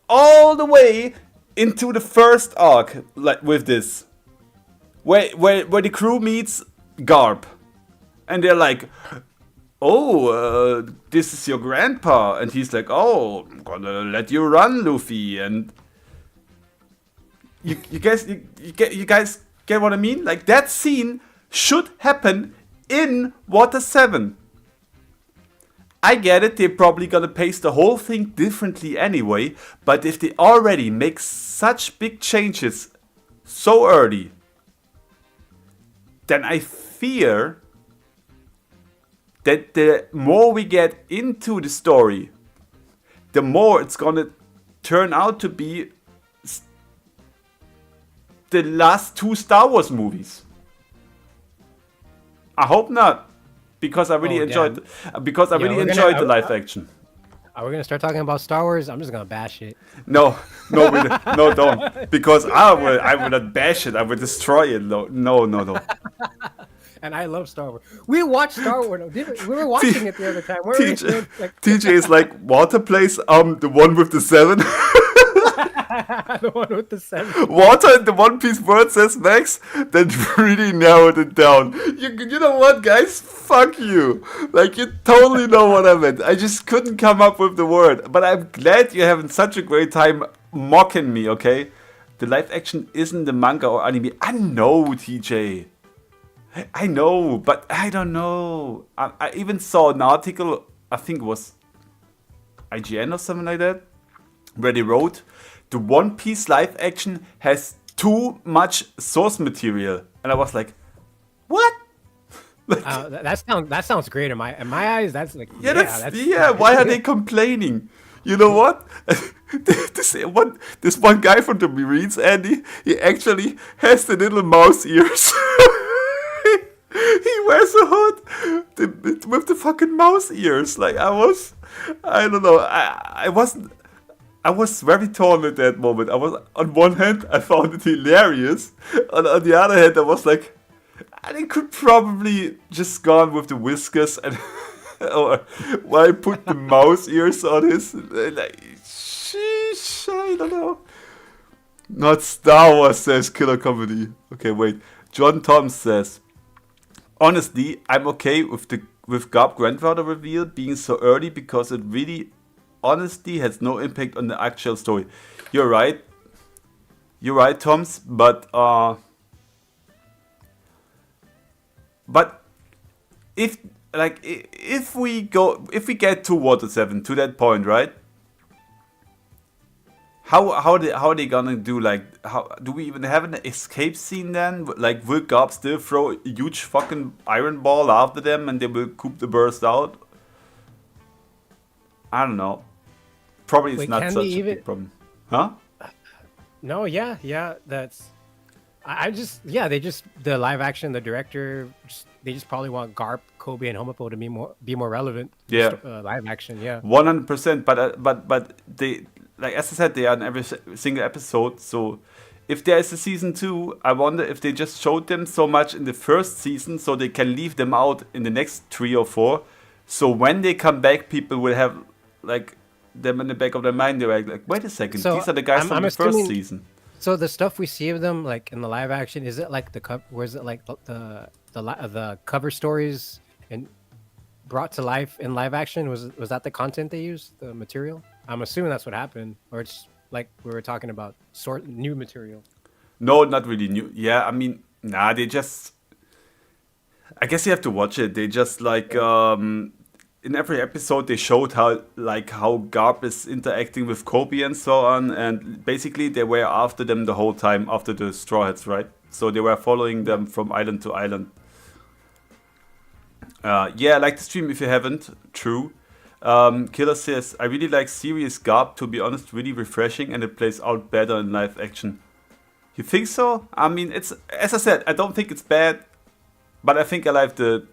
all the way into the first arc, like with this, where the crew meets Garp, and they're like, "Oh, this is your grandpa," and he's like, "Oh, I'm gonna let you run, Luffy." And you guys get what I mean? Like, that scene should happen in Water 7. I get it, they're probably gonna pace the whole thing differently anyway, but if they already make such big changes so early, then I fear that the more we get into the story, the more it's gonna turn out to be the last 2 Star Wars movies. I hope not, because I really enjoyed the live action. Are we gonna start talking about Star Wars? I'm just gonna bash it. No, don't, because I will not bash it. I will destroy it. No. And I love Star Wars. We watched Star Wars. We were watching it the other time. TJ is like, Water Place, the one with the 7. The one with the 7. Water in the One Piece word says Max. That really narrowed it down. You know what, guys? Fuck you. Like, you totally know what I meant. I just couldn't come up with the word. But I'm glad you're having such a great time mocking me, okay? The live action isn't the manga or anime. I know, TJ. I know, but I don't know. I even saw an article, I think it was IGN or something like that, where they wrote, the One Piece live action has too much source material. And I was like, what? Like, that sounds great in my eyes. That's like yeah, why are they complaining? You know what? This one guy from the Marines, Andy, he actually has the little mouse ears. He wears a hood with the fucking mouse ears. Like, I don't know. I was very torn at that moment. I was, on one hand, I found it hilarious. On the other hand, I was like, they could probably just gone with the whiskers and or why put the mouse ears on his, like, sheesh, I don't know. Not Star Wars, says Killer Comedy. Okay, wait. John Tom says, honestly, I'm okay with Garp grandfather reveal being so early because it really, honestly, has no impact on the actual story. You're right, Toms, but if we get to Water 7 to that point, right? How are they gonna do, like, how do we even have an escape scene then? Like, will Garp still throw a huge fucking iron ball after them and they will coup the burst out? I don't know. Probably it's not such a big problem. Huh? No, yeah, that's. They just the live action, the director, they just probably want Garp, Kobe, and Homopo to be more relevant. Yeah, live action, yeah. 100%. But they, like, as I said, they are in every single episode. So if there is a season 2, I wonder if they just showed them so much in the first season, so they can leave them out in the next 3 or 4. So when they come back, people will have, like, them in the back of their mind. They're like, wait a second, these are the guys from the first season. So the stuff we see of them, like in the live action, is it like where's it like the cover stories and brought to life in live action? Was that the content they used, the material? I'm assuming that's what happened, or it's like we were talking about new material. No, not really new. Yeah, I mean, nah, they just. I guess you have to watch it. They just, like, in every episode they showed how Garp is interacting with Kobe and so on, and basically they were after them the whole time, after the Straw Hats, right? So they were following them from island to island. Yeah, like the stream if you haven't. True. Killer says, I really like serious Garp, to be honest, really refreshing, and it plays out better in live action. You think so? I mean, it's, as I said, I don't think it's bad, but I think I like the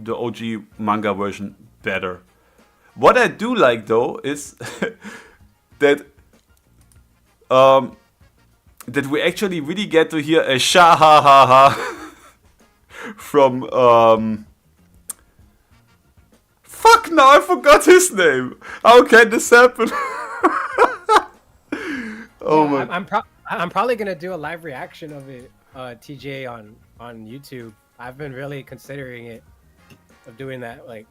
OG manga version better. What I do like, though, is that that we actually really get to hear a sha ha ha ha from fuck, now I forgot his name. How can this happen? Oh my! I'm probably gonna do a live reaction of it, TJ, on YouTube. I've been really considering it, of doing that. Like,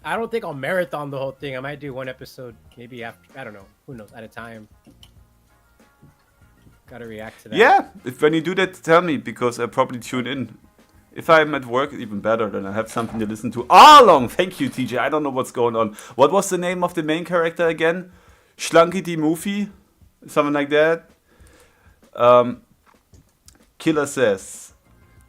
I don't think I'll marathon the whole thing. I might do one episode, maybe after, I don't know, who knows, at a time. Gotta react to that. Yeah, when you do that, tell me, because I'll probably tune in. If I'm at work, even better, then I have something to listen to. Long, thank you, TJ. I don't know what's going on. What was the name of the main character again? Schlanky D. Movie? Something like that. Killer says,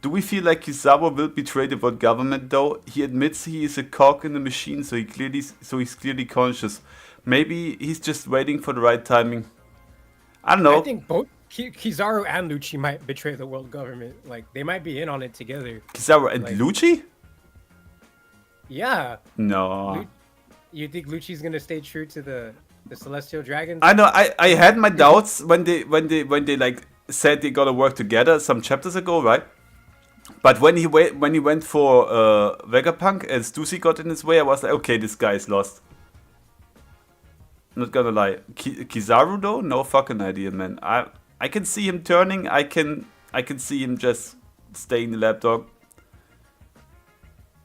do we feel like Kizawa will betray the world government though? He admits he is a cog in the machine, so he's clearly conscious. Maybe he's just waiting for the right timing. I don't know. I think both Kizaru and Lucci might betray the world government. Like, they might be in on it together. Kizaru and Lucci? Yeah. No. You think Lucci's gonna stay true to the Celestial Dragons? I know. I had my doubts when they like said they gotta work together some chapters ago, right? But when he went for Vegapunk and Stussy got in his way, I was like, okay, this guy is lost. Not gonna lie. Kizaru though, no fucking idea, man. I can see him turning. I can see him just staying the lapdog.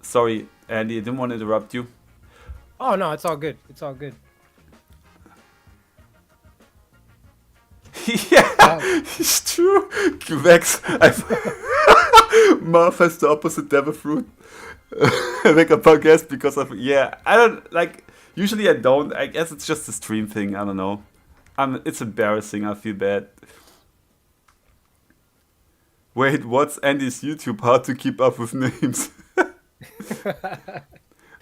Sorry, Andy, I didn't want to interrupt you. Oh no, it's all good. It's all good. Yeah, it's true. Vex, Marth has the opposite devil fruit. I make a podcast because of I don't like. Usually I don't. I guess it's just a stream thing. I don't know. It's embarrassing. I feel bad. Wait, what's Andy's YouTube? Hard to keep up with names.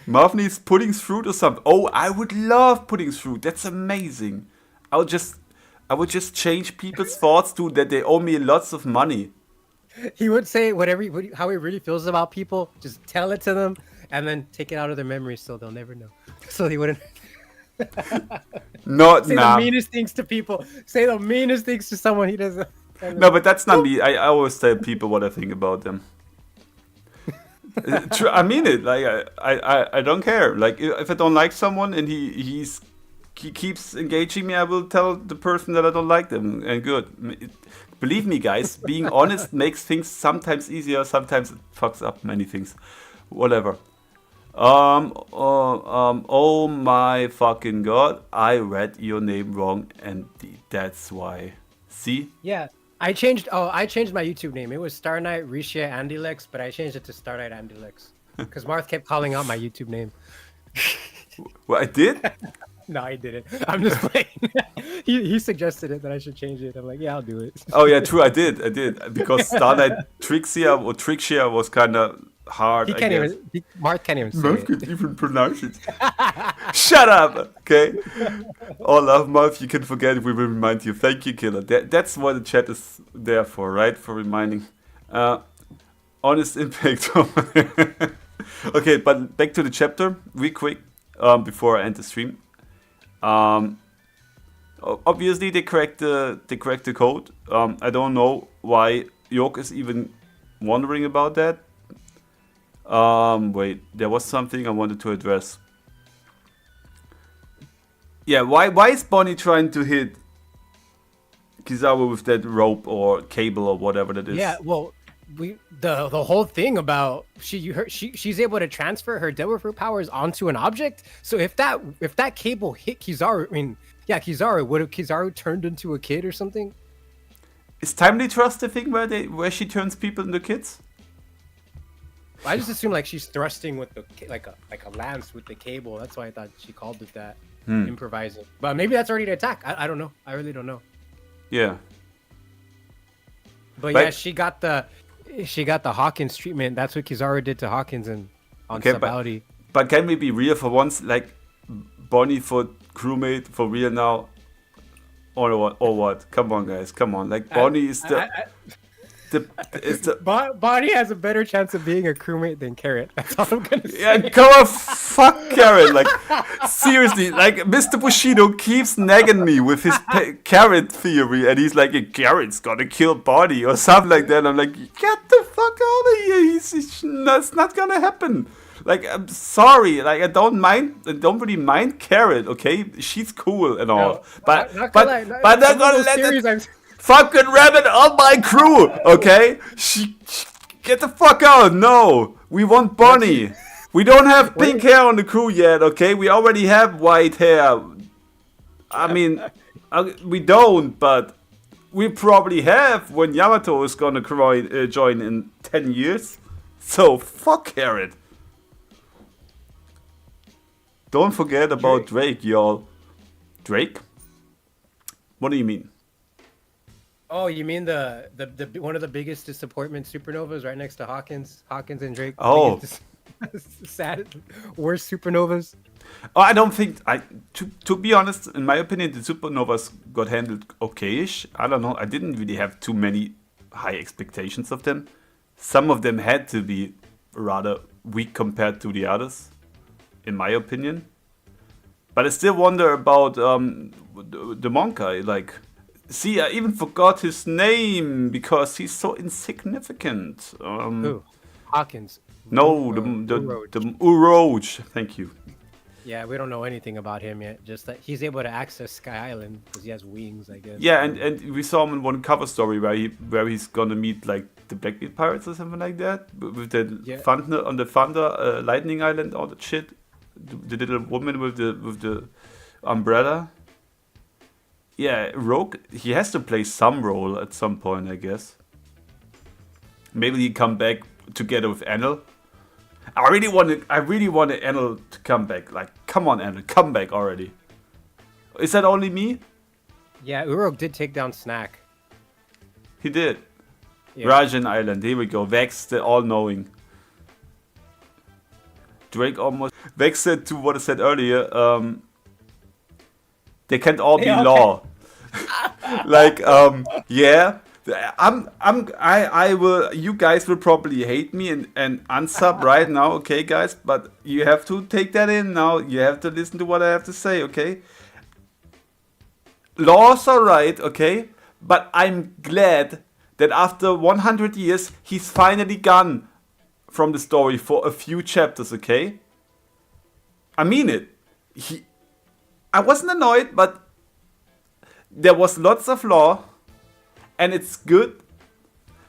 Marv needs pudding's fruit or something. Oh, I would love pudding's fruit. That's amazing. I would just change people's thoughts to that they owe me lots of money. He would say how he really feels about people. Just tell it to them, and then take it out of their memory so they'll never know. So they wouldn't. Say the meanest things to people. Say the meanest things to someone he doesn't. No, but that's not me. I always tell people what I think about them. True, I mean it. Like I don't care. Like if I don't like someone and he keeps engaging me, I will tell the person that I don't like them. And good. Believe me, guys. Being honest makes things sometimes easier. Sometimes it fucks up many things. Whatever. Oh my fucking god! I read your name wrong, and that's why. See? Yeah. I changed my YouTube name. It was Star Knight Risha Andylex, but I changed it to Star Knight Andylex because Marth kept calling out my YouTube name. Well, I did? No, I didn't. I'm just playing. he suggested it that I should change it. I'm like, yeah, I'll do it. Oh yeah, true. I did because Star Knight Trixia was kind of hard. Marth can't even say Marth it. can't even pronounce it. Shut up. Okay. All love, Marth. You can forget it. We will remind you. Thank you, Killer. That's what the chat is there for, right? For reminding. Honest impact. Okay, but back to the chapter, real quick, before I end the stream. Obviously, they correct the code. I don't know why York is even wondering about that. Wait, there was something I wanted to address. Yeah, why is Bonnie trying to hit Kizaru with that rope or cable or whatever that is? Yeah, well, the whole thing about she's able to transfer her devil fruit powers onto an object. So if that cable hit Kizaru, Kizaru, would have Kizaru turned into a kid or something? Is Timely Trust the thing where she turns people into kids? I just assume like she's thrusting with like a lance with the cable. That's why I thought she called it that. Improvising, but maybe that's already an attack. I don't know. I really don't know. Yeah. But yeah, she got the Hawkins treatment. That's what Kizaru did to Hawkins on Sabaudi. But can we be real for once? Like Bonnie for crewmate for real now, or what? Come on, guys. Come on. Like Bonnie is Bonnie has a better chance of being a crewmate than Carrot. That's all I'm gonna say. Yeah, come on, fuck Carrot. Like seriously, like Mr. Bushido keeps nagging me with his Carrot theory, and he's like, Carrot's gonna kill Bonnie or something like that. And I'm like, get the fuck out of here. That's not gonna happen. Like, I'm sorry. Like, I don't really mind Carrot. Okay, she's cool and all, No, but not they're gonna let it. Fucking rabbit on my crew, okay? She get the fuck out. No, we want Bonnie. We don't have pink hair on the crew yet, okay? We already have white hair. I mean, we don't, but we probably have when Yamato is gonna join in 10 years. So fuck Carrot. Don't forget about Drake, y'all. Drake? What do you mean? Oh, you mean the one of the biggest disappointment supernovas right next to Hawkins and Drake? Oh, sad, worst supernovas. Oh, I don't think to be honest, in my opinion, the supernovas got handled okayish. I don't know. I didn't really have too many high expectations of them. Some of them had to be rather weak compared to the others, in my opinion. But I still wonder about the Monkai. Like, see, I even forgot his name because he's so insignificant. Who? Hawkins. No, the Uroge. Thank you. Yeah, we don't know anything about him yet. Just that he's able to access Sky Island because he has wings, I guess. Yeah, and we saw him in one cover story where he's gonna meet like the Blackbeard pirates or something like that with the Yeah. thunder on the thunder lightning island, all that shit. The little woman with the umbrella. Yeah, Rogue. He has to play some role at some point, I guess. Maybe he come back together with Enel. I really wanted Enel to come back. Like, come on, Enel, come back already. Is that only me? Yeah, Uruk did take down Snack. He did. Yeah. Rajan Island, here we go. Vex, the all-knowing. Drake almost... Vex said to what I said earlier, they can't all be Yeah, okay. law. Like, yeah. I will... You guys will probably hate me and unsub right now, okay, guys? But you have to take that in now. You have to listen to what I have to say, okay? Laws are right, okay? But I'm glad that after 100 years, he's finally gone from the story for a few chapters, okay? I mean it. I wasn't annoyed, but there was lots of law, and it's good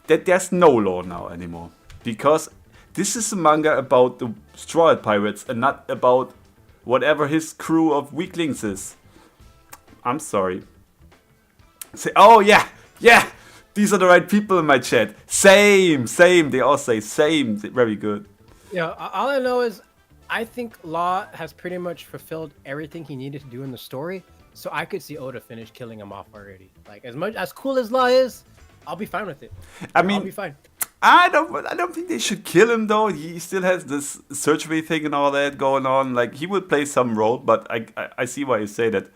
that there's no law now anymore. Because this is a manga about the Straw Hat Pirates and not about whatever his crew of weaklings is. I'm sorry. Say, oh yeah, these are the right people in my chat. Same. They all say same. Very good. Yeah, all I know is I think Law has pretty much fulfilled everything he needed to do in the story. So I could see Oda finish killing him off already. Like as cool as Law is, I'll be fine with it. I mean, I'll be fine. I don't think they should kill him though. He still has this surgery thing and all that going on. Like he will play some role, but I see why you say that.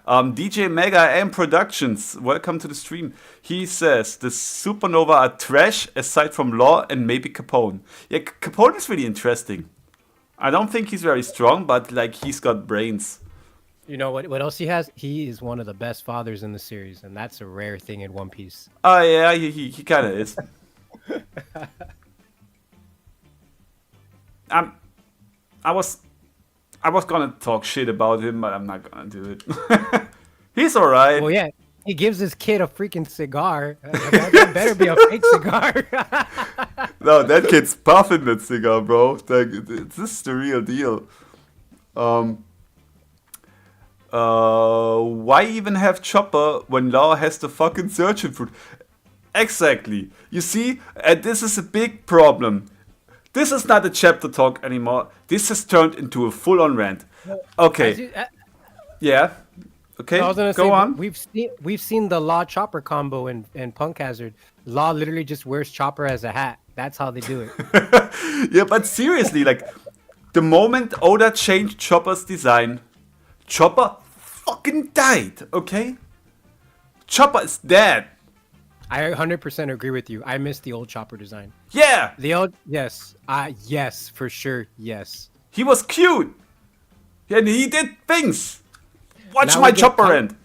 DJ Mega M Productions, welcome to the stream. He says the Supernova are trash aside from Law and maybe Capone. Yeah, Capone is really interesting. I don't think he's very strong, but like he's got brains. You know what else he has? He is one of the best fathers in the series, and that's a rare thing in One Piece. Oh yeah, he kind of is. I was gonna talk shit about him, but I'm not gonna do it. He's alright. Well, yeah, he gives his kid a freaking cigar. That better be a fake cigar. No, that kid's puffing that cigar, bro. Like, this is the real deal. Why even have Chopper when Law has the fucking surgeon fruit? Exactly. You see, and this is a big problem. This is not a chapter talk anymore. This has turned into a full-on rant. Okay. Yeah. Okay. I was gonna Go say, on. We've seen the Law Chopper combo in Punk Hazard. Law literally just wears Chopper as a hat. That's how they do it. Yeah, but seriously, like the moment Oda changed Chopper's design, Chopper fucking died. Okay. Chopper is dead. I 100% agree with you. I miss the old Chopper design. Yeah. The old, yes, yes, for sure, yes. He was cute. And he did things. Watch Now my we get Chopper end.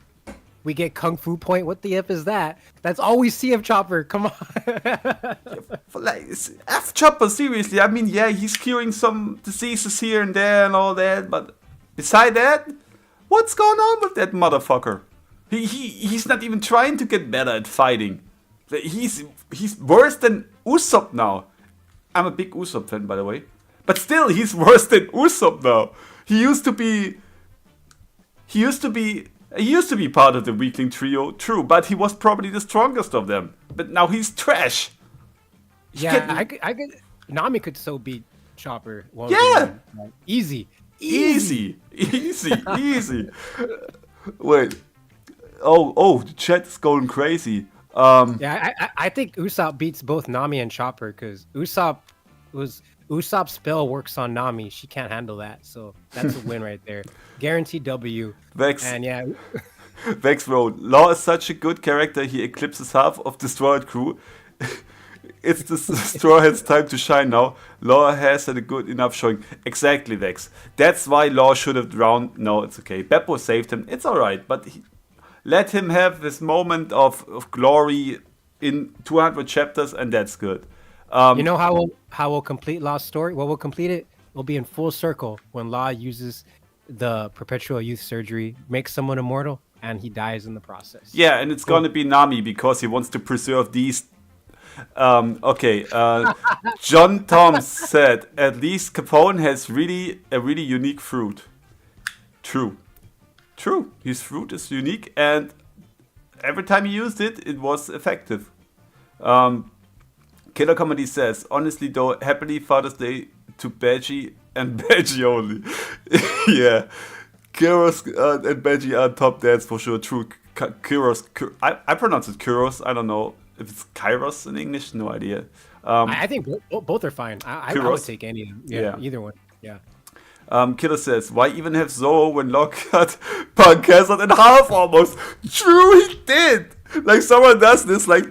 We get Kung Fu Point. What the F is that? That's all we see of Chopper. Come on. Like, F Chopper, seriously. I mean, yeah, he's curing some diseases here and there and all that, but beside that, what's going on with that motherfucker? He's not even trying to get better at fighting. He's worse than Usopp now. I'm a big Usopp fan, by the way. But still, he's worse than Usopp now. He used to be part of the weakling trio, true, but he was probably the strongest of them. But now he's trash. Yeah, I could. Nami could so beat Chopper. Yeah. Easy. Wait. Oh, the chat is going crazy. Yeah, I think Usopp beats both Nami and Chopper because Usopp's spell works on Nami. She can't handle that, so that's a win right there. Guaranteed W. Vex. And yeah. Vex wrote, Law is such a good character, he eclipses half of the Straw Hat crew. It's the Straw Hat's time to shine now. Law has had a good enough showing. Exactly, Vex. That's why Law should have drowned. No, it's okay. Beppo saved him. It's alright, but let him have this moment of glory in 200 chapters, and that's good. You know how we'll complete Law's story? What we'll complete it? We'll be in full circle when Law uses the perpetual youth surgery makes someone immortal, and he dies in the process. Yeah, and it's Cool. gonna be Nami because he wants to preserve these. Okay, John Tom said at least Capone has a really unique fruit. True, true. His fruit is unique, and every time he used it, it was effective. Killer Comedy says, honestly though, happily Father's Day to Badgie and Badgie only. Yeah, Kyros and Badgie are top dads for sure. True, Kyros. I pronounce it Kyros. I don't know if it's Kairos in English. No idea. I think both are fine. I would Kyros? take any. Yeah. Either one. Yeah. Killer says, why even have Zorro when Locke cut Punk Hazard in half almost? True, he did! Like, someone does this, like,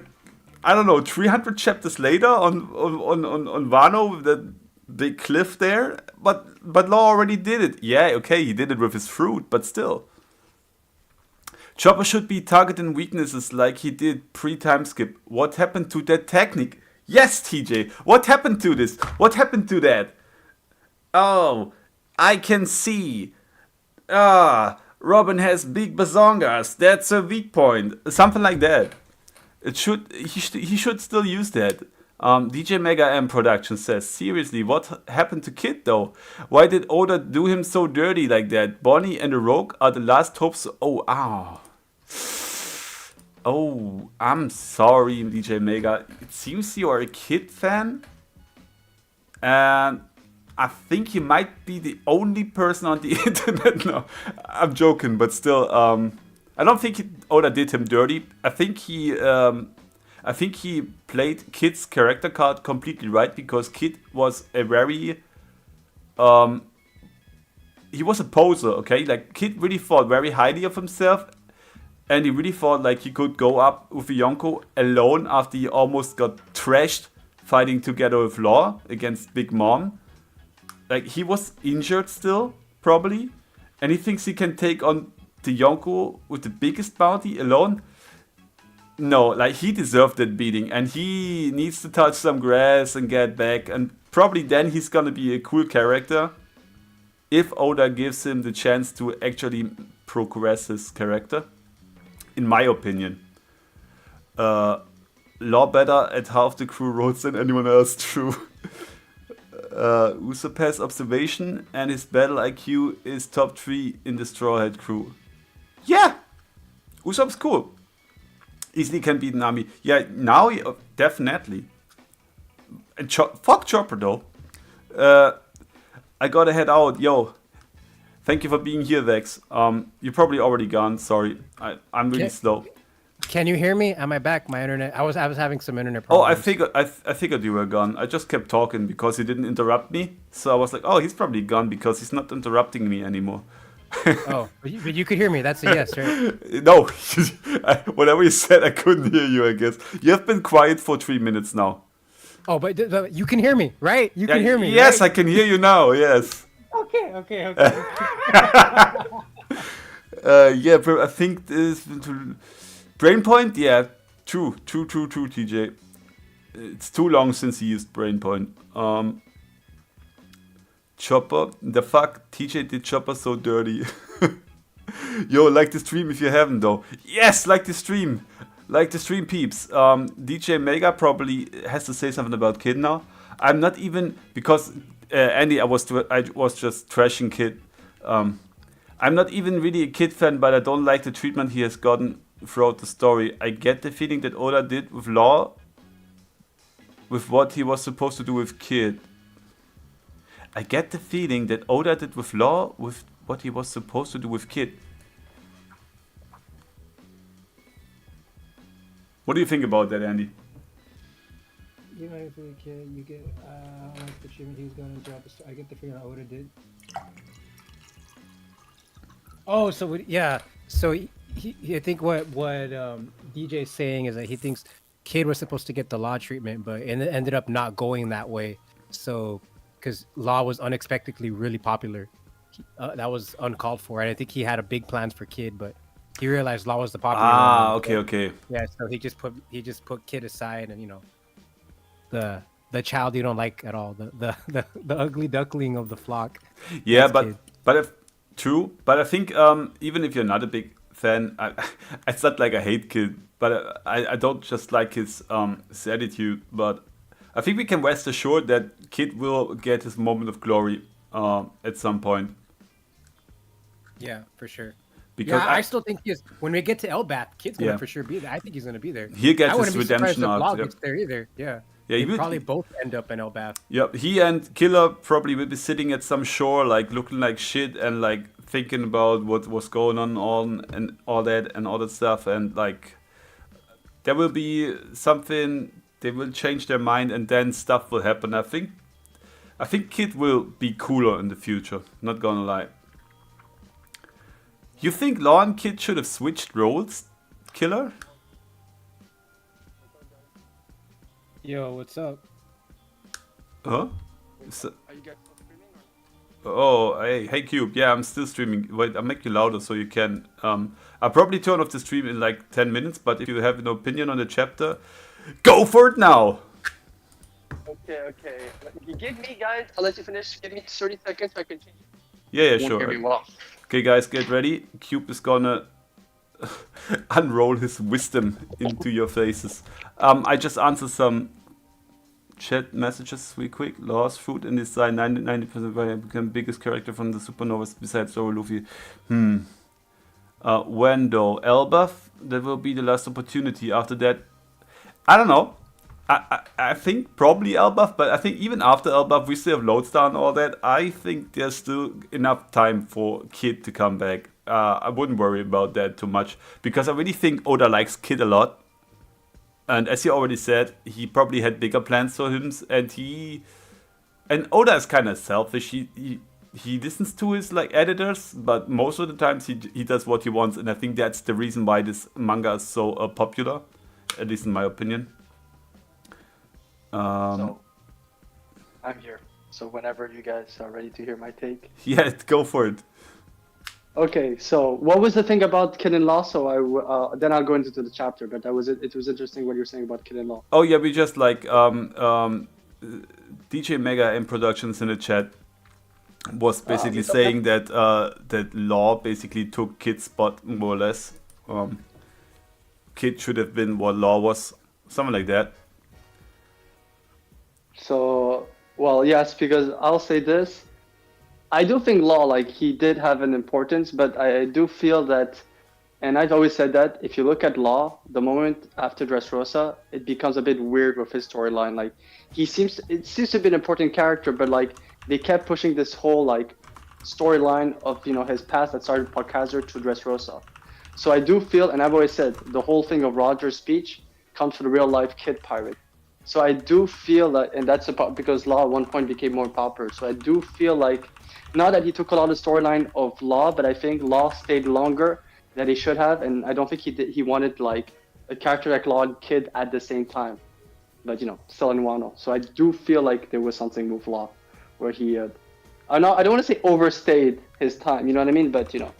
I don't know, 300 chapters later on Wano with that big cliff there. But Law already did it. Yeah, okay, he did it with his fruit, but still. Chopper should be targeting weaknesses like he did pre-time skip. What happened to that technique? Yes, TJ, what happened to this? What happened to that? Oh, I can see. Robin has big bazongas. That's a weak point. Something like that. He should still use that. DJ Mega M Production says, seriously, what happened to Kid though? Why did Oda do him so dirty like that? Bonnie and the Rogue are the last hopes. Oh, I'm sorry, DJ Mega. It seems you are a Kid fan. And I think he might be the only person on the internet. No, I'm joking, but still, I don't think Oda did him dirty. I think he played Kid's character card completely right because Kid was a very, he was a poser. Okay, like Kid really thought very highly of himself, and he really thought like he could go up with Yonko alone after he almost got trashed fighting together with Law against Big Mom. Like, he was injured still, probably. And he thinks he can take on the Yonko with the biggest bounty alone. No, like, he deserved that beating. And he needs to touch some grass and get back. And probably then he's gonna be a cool character. If Oda gives him the chance to actually progress his character. In my opinion. Law better at half the crew roads than anyone else, true. Usopp has observation and his battle IQ is top 3 in the Straw Hat crew. Yeah! Usopp's cool. Easily can beat Nami. Yeah, now definitely. And fuck Chopper though. I gotta head out. Yo, thank you for being here, Vex. You're probably already gone. Sorry, I'm really slow. Can you hear me? Am I back? My internet. I was having some internet Oh, problems. I figured you were gone. I just kept talking because he didn't interrupt me. So I was like, oh, he's probably gone because he's not interrupting me anymore. Oh, but you could hear me. That's a yes, right? No, whatever you said, I couldn't hear you. I guess you have been quiet for 3 minutes now. Oh, but you can hear me, right? You can hear me. Yes, right? I can hear you now. Yes. Okay. Yeah, but I think this Brainpoint. Yeah, true, TJ. It's too long since he used Brainpoint. Chopper, the fuck, TJ did Chopper so dirty. Yo, like the stream if you haven't though. Yes, like the stream. Like the stream peeps. DJ Mega probably has to say something about Kid now. I'm not even, because Andy, I was just trashing Kid. I'm not even really a Kid fan, but I don't like the treatment he has gotten throughout the story. I get the feeling that Oda did with Law with what he was supposed to do with Kid. I get the feeling that Oda did with Law with what he was supposed to do with Kid. What do you think about that, Andy? You know, for the kid, you get like the treatment he was going to drop. I get the feeling Oda did. Oh, so yeah. So I think what DJ's saying is that he thinks Kid was supposed to get the Law treatment, but it ended up not going that way. So, because Law was unexpectedly really popular, that was uncalled for, and I think he had a big plans for Kid, but he realized Law was the popular one. Okay. Yeah, so he just put Kid aside, and the child you don't like at all, the ugly duckling of the flock. Yeah, That's but Kid. if True, but I think even if you're not a big fan, it's not like I hate Kid, but I don't just like his attitude. But I think we can rest assured that Kid will get his moment of glory at some point. Yeah, for sure. Because Yeah, I still think when we get to Elbath, Kid's gonna Yeah. for sure be there. I think he's gonna be there. he I gets wouldn't his be surprised redemption if arc. Law Yeah. gets there either. Yeah, Yeah, he they would- probably both end up in Elbath. Yep, he and Killer probably will be sitting at some shore, like looking like shit and like thinking about what was going on and all that stuff, and like there will be something. They will change their mind, and then stuff will happen. I think Kid will be cooler in the future. Not gonna lie. You think Law and Kid should have switched roles, Killer? Yo, what's up? Huh? So, Are you guys still streaming? oh, hey Cube. Yeah, I'm still streaming. Wait, I'll make you louder so you can. I'll probably turn off the stream in like 10 minutes, but if you have an opinion on the chapter, go for it now! Okay. You give me, guys. I'll let you finish. Give me 30 seconds so I can change. Yeah, Won't sure. hear me well. Okay, guys, get ready. Cube is gonna unroll his wisdom into your faces. I just answered some chat messages real quick. Lost food and design 90% why I became biggest character from the supernovas besides Zoro Luffy. When though? Elbaf? That will be the last opportunity. After that, I don't know. I think probably Elbaf, but I think even after Elbaf, we still have Lodestar and all that. I think there's still enough time for Kid to come back. I wouldn't worry about that too much because I really think Oda likes Kid a lot. And as he already said, he probably had bigger plans for him. And Oda is kind of selfish. He listens to his like editors, but most of the times he does what he wants. And I think that's the reason why this manga is so popular, at least in my opinion. So, I'm here. So whenever you guys are ready to hear my take. Yeah, go for it. Okay, so what was the thing about Kid and Law? So then I'll go into the chapter, but that was it. It was interesting what you were saying about Kid and Law. Oh yeah, we just like DJ Mega in Productions in the chat was basically okay. saying that that Law basically took Kid's spot more or less. Kid should have been what Law was, something like that. So, well, yes, because I'll say this. I do think Law, like, he did have an importance, but I do feel that, and I've always said that, if you look at Law, the moment after Dressrosa, it becomes a bit weird with his storyline. Like, it seems to be an important character, but, like, they kept pushing this whole, like, storyline of, you know, his past that started Podcaster to Dressrosa. So I do feel, and I've always said, the whole thing of Roger's speech comes from the real-life Kid pirate. So I do feel that, and that's about because Law at one point became more popular. So I do feel like, not that he took a lot of storyline of Law, but I think Law stayed longer than he should have, and I don't think he wanted like a character like Law and Kid at the same time. But you know, still in Wano. So I do feel like there was something with Law, where he, I don't want to say overstayed his time. You know what I mean? But you know,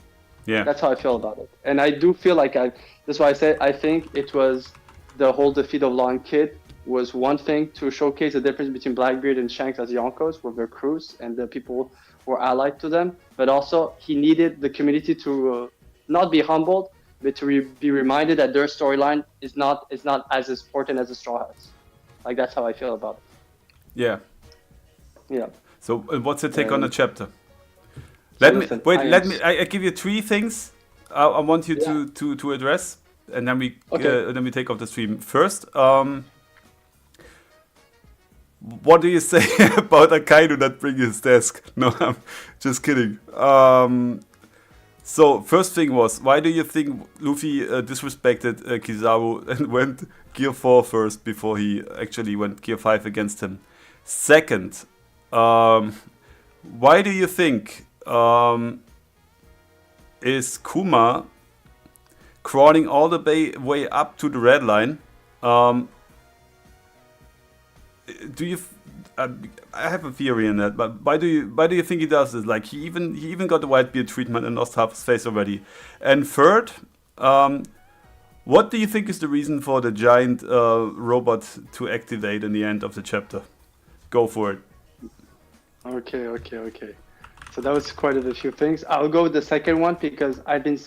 Yeah. that's how I feel about it. And I do feel like that's why I said I think it was the whole defeat of Law and Kid was one thing to showcase the difference between Blackbeard and Shanks as Yonkos with their crews and the people who were allied to them. But also, he needed the community to not be humbled, but to be reminded that their storyline is not as important as the Straw Hats. Like, that's how I feel about it. Yeah. Yeah. So what's your take on the chapter? listen, I give you three things I want you to address, and then we take off the stream. First, what do you say about Akainu not bringing his desk? No, I'm just kidding. So first thing was, why do you think Luffy disrespected Kizaru and went Gear 4 first before he actually went Gear 5 against him? Second, why do you think is Kuma crawling all the way up to the red line? Do you? I have a theory in that, but why do you think he does this? Like he even got the white beard treatment and lost half his face already. And third, what do you think is the reason for the giant robot to activate in the end of the chapter? Go for it. Okay. So that was quite a few things. I'll go with the second one because I've been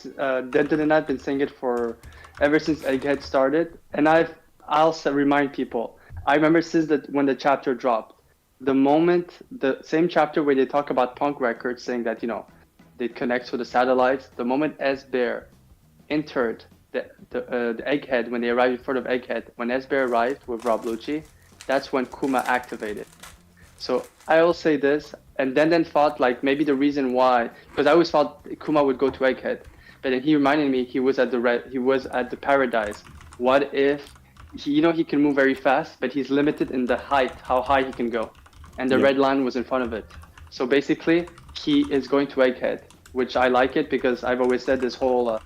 Denton and I've been saying it for ever since Egghead started, and I'll remind people. I remember since that when the chapter dropped, the moment the same chapter where they talk about punk records, saying that they connect to the satellites. The moment S Bear entered the Egghead, when they arrived in front of Egghead, when S Bear arrived with Rob Lucci, that's when Kuma activated. So I will say this, and then thought like maybe the reason why, because I always thought Kuma would go to Egghead, but then he reminded me he was at the Paradise. What if he can move very fast, but he's limited in the height, how high he can go, and the red line was in front of it. So basically, he is going to Egghead, which I like it because I've always said this whole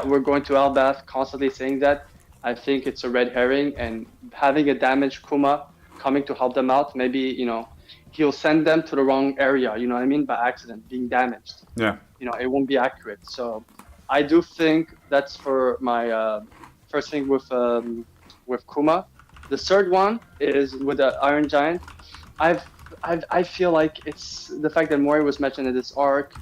we're going to Elbath, constantly saying that. I think it's a red herring, and having a damaged Kuma coming to help them out, maybe he'll send them to the wrong area, you know what I mean, by accident, being damaged. Yeah. It won't be accurate. So I do think that's for my first thing with Kuma. The third one is with the Iron Giant. I feel like it's the fact that Moria was mentioned in this arc.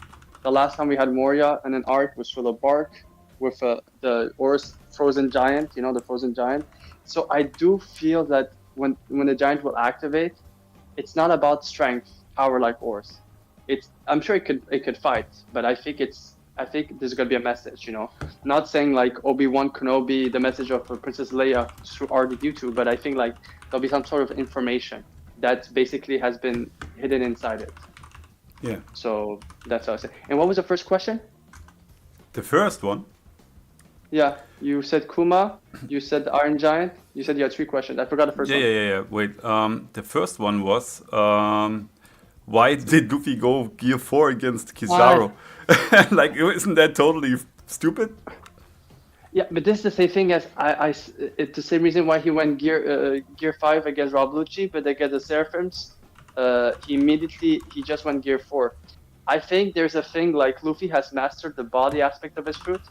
The last time we had Moria in an arc was for the Bark with the Oris Frozen Giant, the Frozen Giant. So I do feel that when the Giant will activate, it's not about strength, power like Ors. I'm sure it could fight, but I think there's gonna be a message, Not saying like Obi-Wan Kenobi, the message of Princess Leia through R2D2, but I think like there'll be some sort of information that basically has been hidden inside it. Yeah. So that's how I say. And what was the first question? The first one? Yeah, you said Kuma, you said the Iron Giant, you said you had 3 questions. I forgot the first one. Yeah. Wait, the first one was, why did Luffy go Gear 4 against Kizaru? Like, isn't that totally stupid? Yeah, but this is the same thing as it's the same reason why he went Gear 5 against Rob Lucci, but against the Seraphims, he just went Gear 4. I think there's a thing like Luffy has mastered the body aspect of his fruit,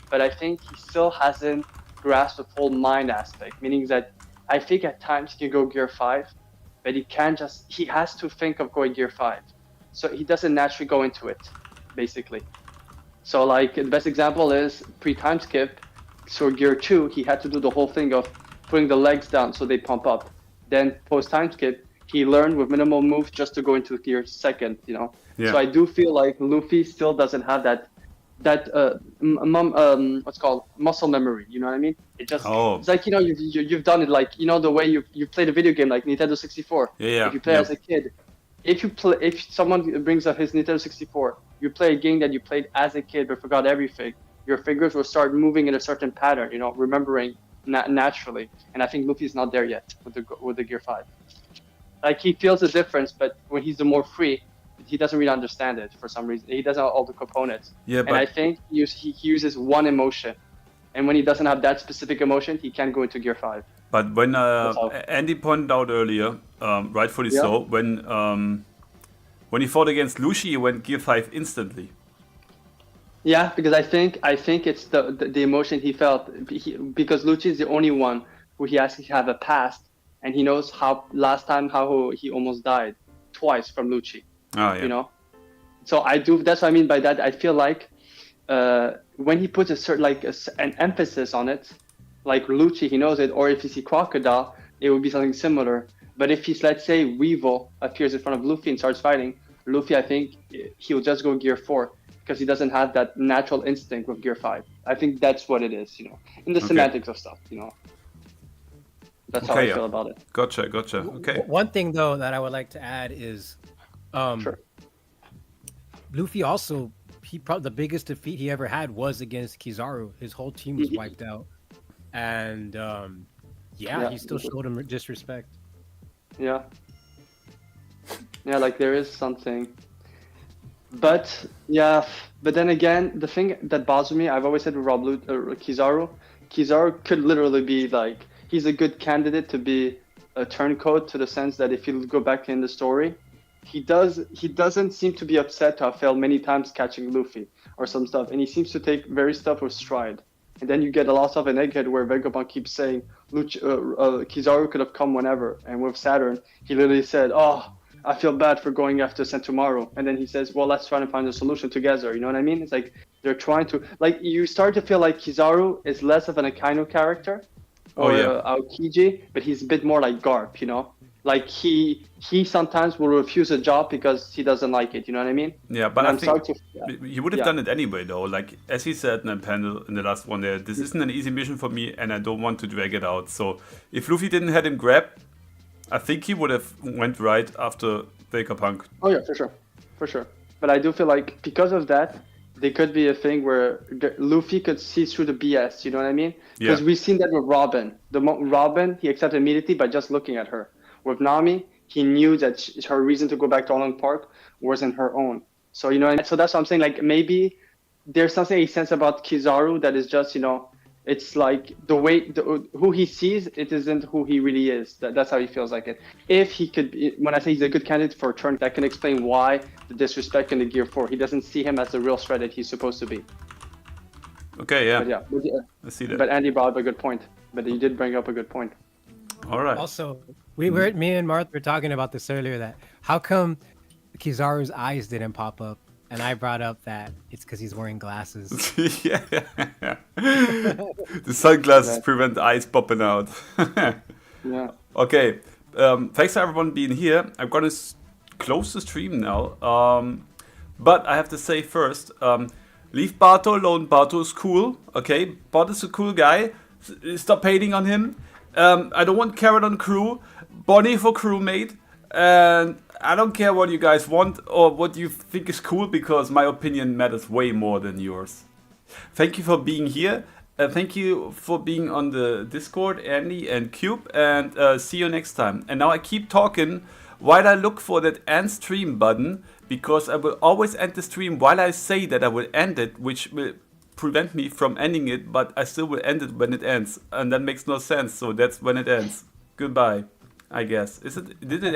but I think he still hasn't grasped the full mind aspect, meaning that I think at times he can go Gear 5, but he has to think of going Gear 5. So he doesn't naturally go into it, basically. So like the best example is pre-time skip, so Gear 2, he had to do the whole thing of putting the legs down so they pump up. Then post-time skip, he learned with minimal moves just to go into Gear 2nd, Yeah. So I do feel like Luffy still doesn't have that what's called muscle memory, you know what I mean? It's like you've done it like the way you played a video game like Nintendo 64. Yeah. If you play as a kid, if someone brings up his Nintendo 64, you play a game that you played as a kid but forgot everything, your fingers will start moving in a certain pattern, remembering naturally. And I think Luffy's not there yet with the Gear 5. Like he feels the difference, but when he's the more free, he doesn't really understand it for some reason. He doesn't have all the components. Yeah, and I think he uses one emotion. And when he doesn't have that specific emotion, he can't go into Gear 5. But when Andy pointed out earlier, rightfully so, when he fought against Lucy, he went Gear 5 instantly. Yeah, because I think it's the emotion he felt, because Lucci is the only one who he has to have a past, and he knows how he almost died twice from Lucci. Oh, yeah. So that's what I mean by that. I feel like when he puts a certain an emphasis on it, like Lucci, he knows it, or if you see Crocodile, it would be something similar. But if let's say Weevil appears in front of Luffy and starts fighting, Luffy, I think he'll just go Gear 4 because he doesn't have that natural instinct with Gear 5. I think that's what it is, in the semantics of stuff, That's how I feel about it. Gotcha. Okay. One thing though that I would like to add is, Sure. Luffy also, the biggest defeat he ever had was against Kizaru. His whole team was wiped out, and he still showed him disrespect. Yeah, like there is something, but then again, the thing that bothers me, I've always said with Kizaru could literally be like, he's a good candidate to be a turncoat, to the sense that if you go back in the story, he doesn't seem to be upset to have failed many times catching Luffy or some stuff, and he seems to take very stuff with stride. And then you get a lot of an Egghead where Vegapunk keeps saying Kizaru could have come whenever, and with Saturn he literally said, "Oh, I feel bad for going after Sentomaru. And then he says, well, let's try to find a solution together. You know what I mean? It's like they're trying to, like, you start to feel like Kizaru is less of an Akainu character or Aokiji, but he's a bit more like Garp, you know? Like he sometimes will refuse a job because he doesn't like it. You know what I mean? Yeah, but And I think yeah. he would have done it anyway, though. Like as he said in the panel in the last one, there, this isn't an easy mission for me, and I don't want to drag it out. So if Luffy didn't had him grab, I think he would have went right after Vegapunk. Oh yeah, for sure. But I do feel like because of that, there could be a thing where Luffy could see through the BS. You know what I mean? Because we've seen that with Robin. Robin, he accepted immediately by just looking at her. With Nami, he knew that her reason to go back to Along Park wasn't her own. So, you know what I mean? So that's what I'm saying. Like, maybe there's something he sense about Kizaru that is just, you know, it's like the way, who he sees, it isn't who he really is. That's how he feels like it. If he could, when I say he's a good candidate for a turn, that can explain why the disrespect in the Gear 4. He doesn't see him as the real threat that he's supposed to be. Okay, yeah. But I see that. But Andy brought up a good point. But he did bring up a good point. All right. Also, me and Marth were talking about this earlier. That how come Kizaru's eyes didn't pop up, and I brought up that it's because he's wearing glasses. Yeah. The sunglasses prevent the eyes popping out. Yeah. Okay. Thanks for everyone being here. I'm gonna close the stream now. But I have to say first, leave Bato alone. Bato is cool. Okay, Bato is a cool guy. Stop hating on him. I don't want Carrot on crew. Bonnie for crewmate. And I don't care what you guys want or what you think is cool, because my opinion matters way more than yours. Thank you for being here. Thank you for being on the Discord, Andy and Cube. And see you next time. And now I keep talking while I look for that end stream button, because I will always end the stream while I say that I will end it, which will prevent me from ending it, but I still will end it when it ends. And that makes no sense, so that's when it ends. Goodbye, I guess. Did it end?